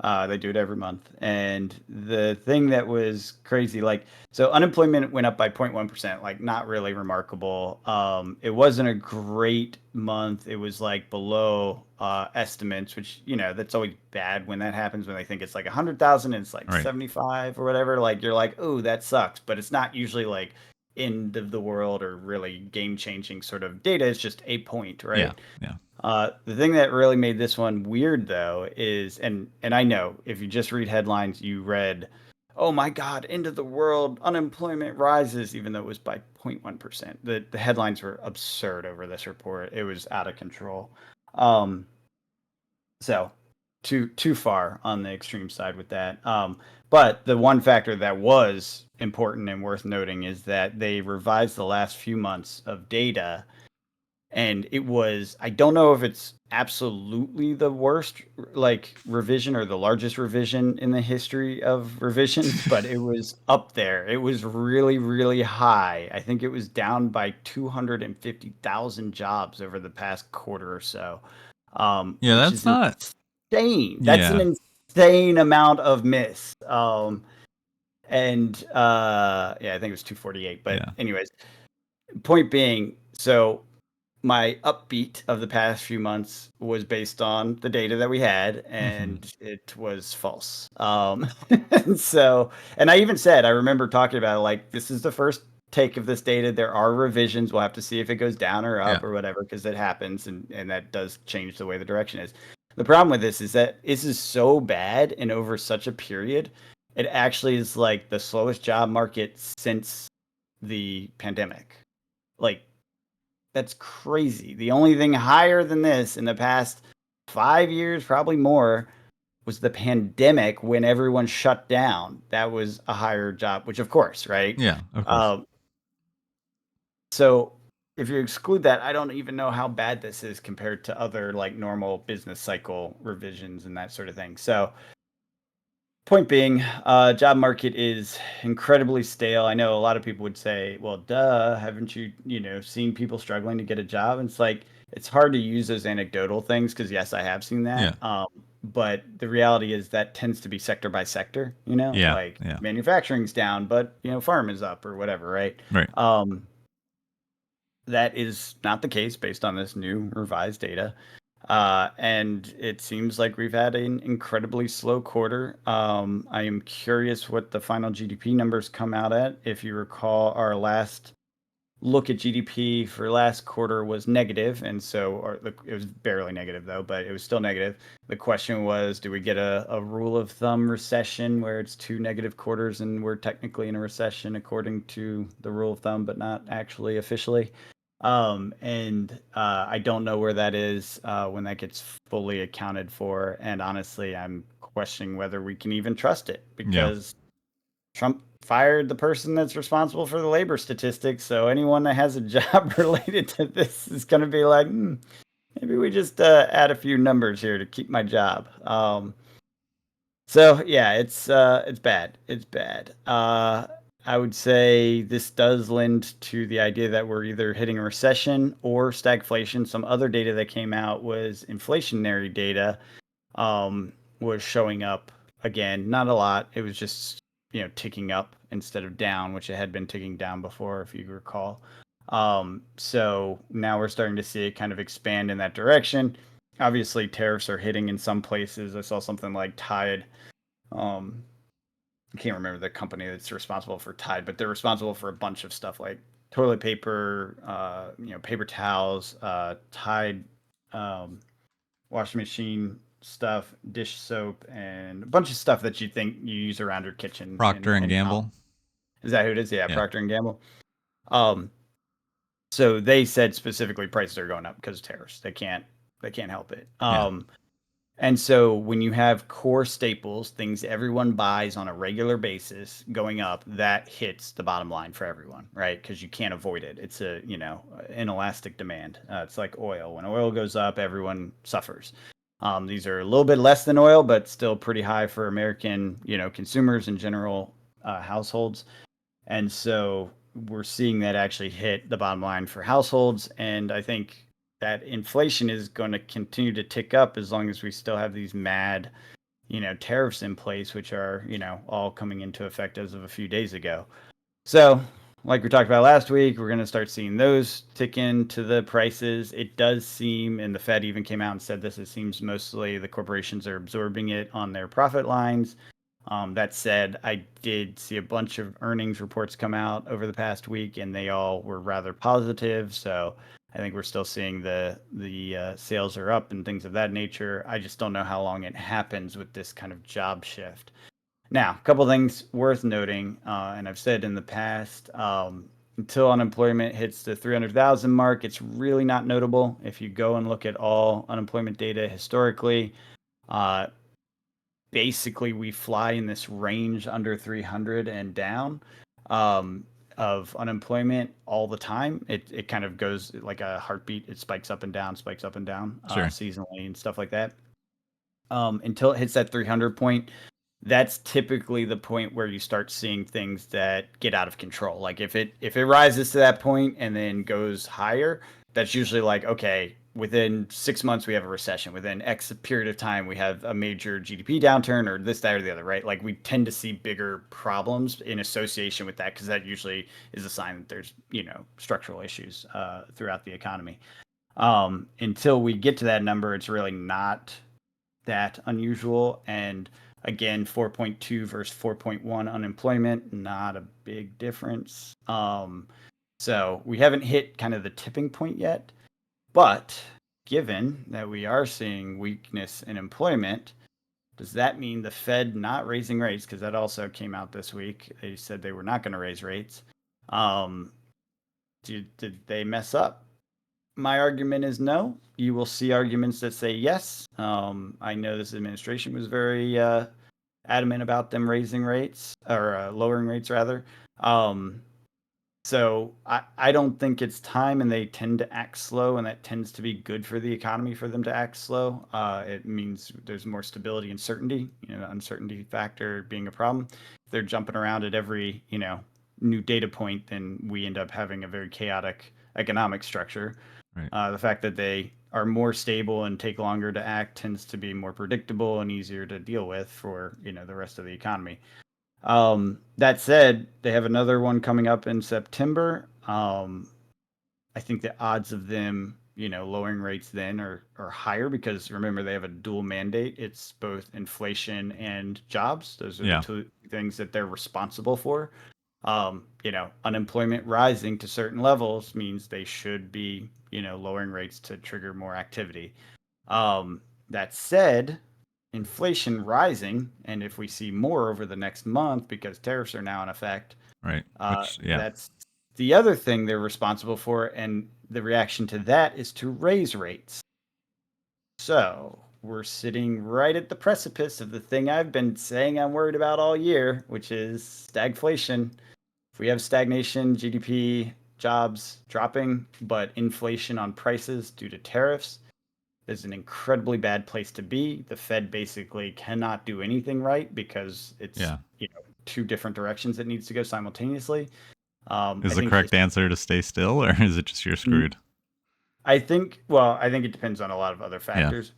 They do it every month. And the thing that was crazy, so unemployment went up by 0.1%, like not really remarkable. It wasn't a great month. It was like below estimates, which, that's always bad when that happens, when they think it's like 100,000 and it's like 75 or whatever. Like you're like, oh, that sucks. But it's not usually like end of the world or really game changing sort of data. It's just a point, right? Yeah. The thing that really made this one weird, though, is and I know if you just read headlines, you read, "Oh my God, end of the world, unemployment rises," even though it was by 0.1%. The headlines were absurd over this report. It was out of control. So too far on the extreme side with that. But the one factor that was important and worth noting is that they revised the last few months of data. And it was, I don't know if it's absolutely the worst revision or the largest revision in the history of revisions, but it was up there. It was really, really high. I think it was down by 250,000 jobs over the past quarter or so. Yeah, which that's is not insane. That's an insane amount of miss. And yeah, I think it was 248. But anyways, point being, so my upbeat of the past few months was based on the data that we had, and it was false. And so, and I even said, I remember talking about it, like, this is the first take of this data. There are revisions. We'll have to see if it goes down or Yeah. up or whatever, because it happens, and that does change the way the direction is. The problem with this is that this is so bad and over such a period. It actually is like the slowest job market since the pandemic. Like, that's crazy. The only thing higher than this in the past 5 years, probably more, was the pandemic when everyone shut down. That was a higher job, which of course, right? Yeah, of course. Um, so if you exclude that, I don't even know how bad this is compared to other like normal business cycle revisions and that sort of thing. So point being, job market is incredibly stale. I know a lot of people would say, "Well, duh, haven't you, seen people struggling to get a job?" And it's like it's hard to use those anecdotal things because yes, I have seen Yeah. that. But the reality is that tends to be sector by sector. Yeah. Like Yeah. manufacturing's down, but farm is up or whatever, right? Right. That is not the case based on this new revised data. And it seems like we've had an incredibly slow quarter. I am curious what the final GDP numbers come out at. If you recall, our last look at GDP for last quarter was negative, and so it was barely negative though, but it was still negative. The question was, do we get a rule of thumb recession where it's two negative quarters and we're technically in a recession according to the rule of thumb, but not actually officially? And I don't know where that is when that gets fully accounted for. And honestly, I'm questioning whether we can even trust it Yeah. because Trump fired the person that's responsible for the labor statistics. So anyone that has a job related to this is going to be like, maybe we just add a few numbers here to keep my job. So yeah, it's bad. It's bad. I would say this does lend to the idea that we're either hitting a recession or stagflation. Some other data that came out was inflationary data, um, was showing up again. Not a lot. It was just ticking up instead of down, which it had been ticking down before, if you recall. So now we're starting to see it kind of expand in that direction. Obviously, tariffs are hitting in some places. I saw something like Tide. Um, I can't remember the company that's responsible for Tide, but they're responsible for a bunch of stuff like toilet paper, paper towels, Tide, um, washing machine stuff, dish soap, and a bunch of stuff that you think you use around your kitchen Procter and and and house. Gamble. Is that who it is? Yeah, Yeah. Procter and Gamble. Um, so they said specifically prices are going up because of tariffs. They can't help it. Yeah. And so when you have core staples, things everyone buys on a regular basis going up, that hits the bottom line for everyone, right? Because you can't avoid it. It's inelastic demand. It's like oil. When oil goes up, everyone suffers. These are a little bit less than oil, but still pretty high for American, consumers in general, households. And so we're seeing that actually hit the bottom line for households. And I think that inflation is going to continue to tick up as long as we still have these mad, tariffs in place, which are, all coming into effect as of a few days ago. So, like we talked about last week, we're going to start seeing those tick into the prices. It does seem, and the Fed even came out and said this, it seems mostly the corporations are absorbing it on their profit lines. That said, I did see a bunch of earnings reports come out over the past week, and they all were rather positive. So I think we're still seeing the sales are up and things of that nature. I just don't know how long it happens with this kind of job shift. Now, a couple things worth noting, and I've said in the past, until unemployment hits the 300,000 mark, it's really not notable. If you go and look at all unemployment data historically, uh, basically we fly in this range under 300 and down, um, of unemployment all the time. It kind of goes like a heartbeat. It spikes up and down, Sure. seasonally and stuff like that. Until it hits that 300 point, that's typically the point where you start seeing things that get out of control. Like if it rises to that point and then goes higher, that's usually like, okay, within 6 months we have a recession. Within X period of time we have a major GDP downturn or this, that, or the other, right? Like we tend to see bigger problems in association with that because that usually is a sign that there's structural issues throughout the economy. Until we get to that number, it's really not that unusual. And again, 4.2 versus 4.1 unemployment, not a big difference. So we haven't hit kind of the tipping point yet. But given that we are seeing weakness in employment, does that mean the Fed not raising rates? Because that also came out this week. They said they were not going to raise rates. Um, did they mess up? My argument is no. You will see arguments that say yes. I know this administration was very adamant about them raising rates or lowering rates rather. Um, so I don't think it's time, and they tend to act slow, and that tends to be good for the economy for them to act slow. It means there's more stability and certainty. The uncertainty factor being a problem. If they're jumping around at every new data point, then we end up having a very chaotic economic structure. Right. The fact that they are more stable and take longer to act tends to be more predictable and easier to deal with for the rest of the economy. That said, they have another one coming up in September. I think the odds of them, lowering rates then are higher because remember they have a dual mandate. It's both inflation and jobs. Those are the Yeah. two things that they're responsible for. Unemployment rising to certain levels means they should be, lowering rates to trigger more activity. That said, inflation rising, and if we see more over the next month because tariffs are now in effect, Right. Which, yeah. that's the other thing they're responsible for. And the reaction to that is to raise rates. So we're sitting right at the precipice of the thing I've been saying I'm worried about all year, which is stagflation. If we have stagnation, GDP, jobs dropping, but inflation on prices due to tariffs, is an incredibly bad place to be. The Fed basically cannot do anything right because it's Yeah. two different directions it needs to go simultaneously. Is I the think correct answer to stay still, or is it just you're screwed? I think it depends on a lot of other Yeah. factors.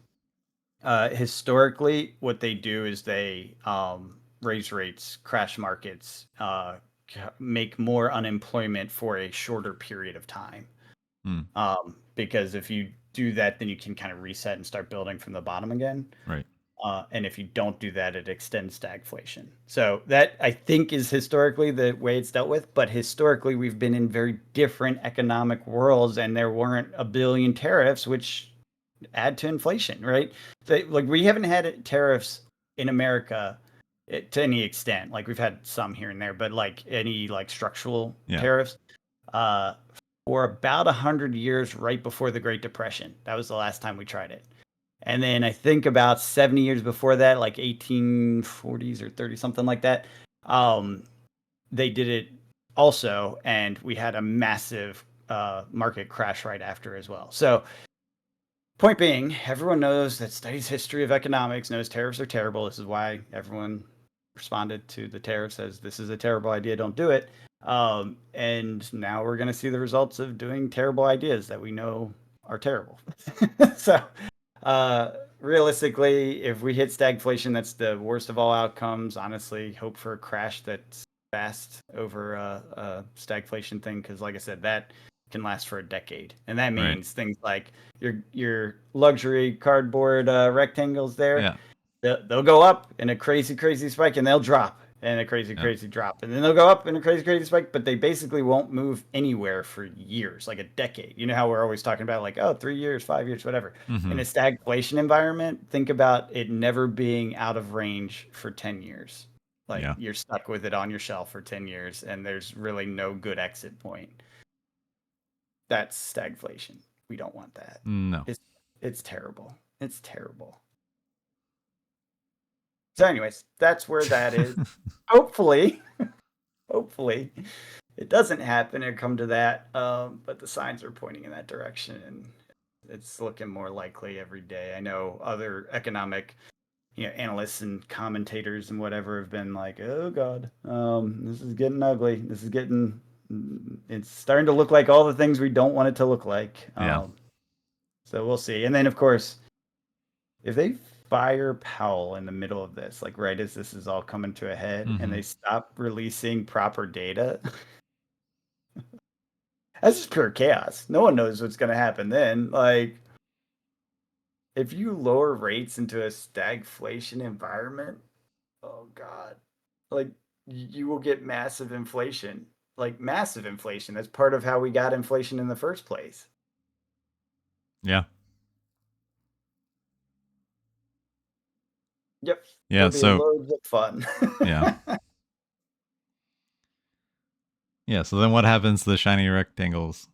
Historically, what they do is they raise rates, crash markets, make more unemployment for a shorter period of time. Hmm. Because if you do that, then you can kind of reset and start building from the bottom again. Right. And if you don't do that, it extends stagflation. So that I think is historically the way it's dealt with. But historically, we've been in very different economic worlds, and there weren't a billion tariffs, which add to inflation, right? Like we haven't had tariffs in America to any extent. Like we've had some here and there, but like any like structural Yeah. tariffs uh, for about 100 years, right before the Great Depression. That was the last time we tried it. And then I think about 70 years before that, like 1840s or 30, something like that, they did it also. And we had a massive market crash right after as well. So, point being, everyone knows that studies history of economics, knows tariffs are terrible. This is why everyone responded to the tariffs as this is a terrible idea, don't do it. And now we're going to see the results of doing terrible ideas that we know are terrible. So, realistically, if we hit stagflation, that's the worst of all outcomes. Honestly, hope for a crash that's fast over a stagflation thing, because, like I said, that can last for a decade, and that Right. means things like your luxury cardboard rectangles there, Yeah. they'll go up in a crazy, crazy spike, and they'll drop in a crazy, Yeah. crazy drop. And then they'll go up in a crazy, crazy spike, but they basically won't move anywhere for years, like a decade. You know how we're always talking about, like, oh, 3 years, 5 years, whatever. In Mm-hmm. a stagflation environment, think about it never being out of range for 10 years. Like, Yeah. you're stuck with it on your shelf for 10 years, and there's really no good exit point. That's stagflation. We don't want that. No. It's terrible. It's terrible. So, anyways, that's where that is. Hopefully, hopefully, it doesn't happen or come to that. But the signs are pointing in that direction, and it's looking more likely every day. I know other economic, analysts and commentators and whatever have been like, "Oh God, this is getting ugly. This is getting. It's starting to look like all the things we don't want it to look like." Yeah. So we'll see. And then, of course, if they fire Powell in the middle of this, like right as this is all coming to a head, and Mm-hmm. they stop releasing proper data, That's just pure chaos. No one knows what's going to happen then. Like, if you lower rates into a stagflation environment, oh god, like you will get massive inflation. Like massive inflation. That's part of how we got inflation in the first place. Yeah. Yep. Yeah. It'll be So loads of fun. yeah. Yeah. So then what happens to the shiny rectangles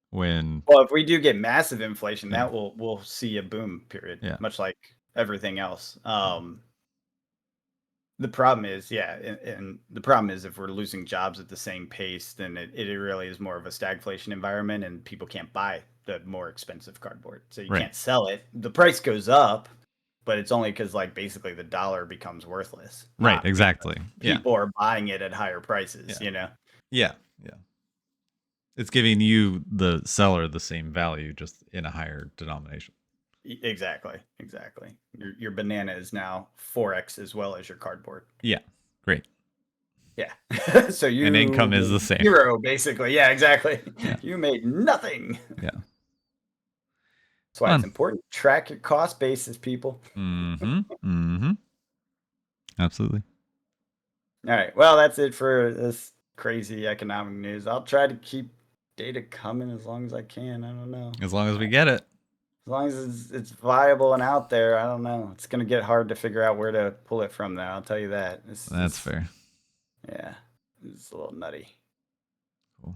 when? Well, if we do get massive inflation, Yeah. that we'll see a boom period, Yeah. much like everything else. The problem is, yeah, and the problem is if we're losing jobs at the same pace, then it really is more of a stagflation environment, and people can't buy the more expensive cardboard, so you Right. can't sell it. The price goes up, but it's only because like basically the dollar becomes worthless, Right. not because Exactly. Yeah. people are buying it at higher prices. Yeah. You know. Yeah. Yeah. It's giving you, the seller, the same value, just in a higher denomination. Exactly, exactly. Your banana is now 4x as well as your cardboard. Yeah. Great. Yeah. So And you income is the made same. zero, basically. Yeah, exactly. Yeah. You made nothing. Yeah. That's why it's Fun. important to track your cost basis, people. Mm-hmm. Mm-hmm. Absolutely. All right. Well, that's it for this crazy economic news. I'll try to keep data coming as long as I can. I don't know. As long as we get it. As long as it's viable and out there, I don't know. It's gonna get hard to figure out where to pull it from now. I'll tell you that. That's fair. Yeah, it's a little nutty. Cool.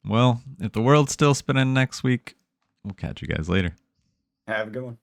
Well, if the world's still spinning next week, we'll catch you guys later. Have a good one.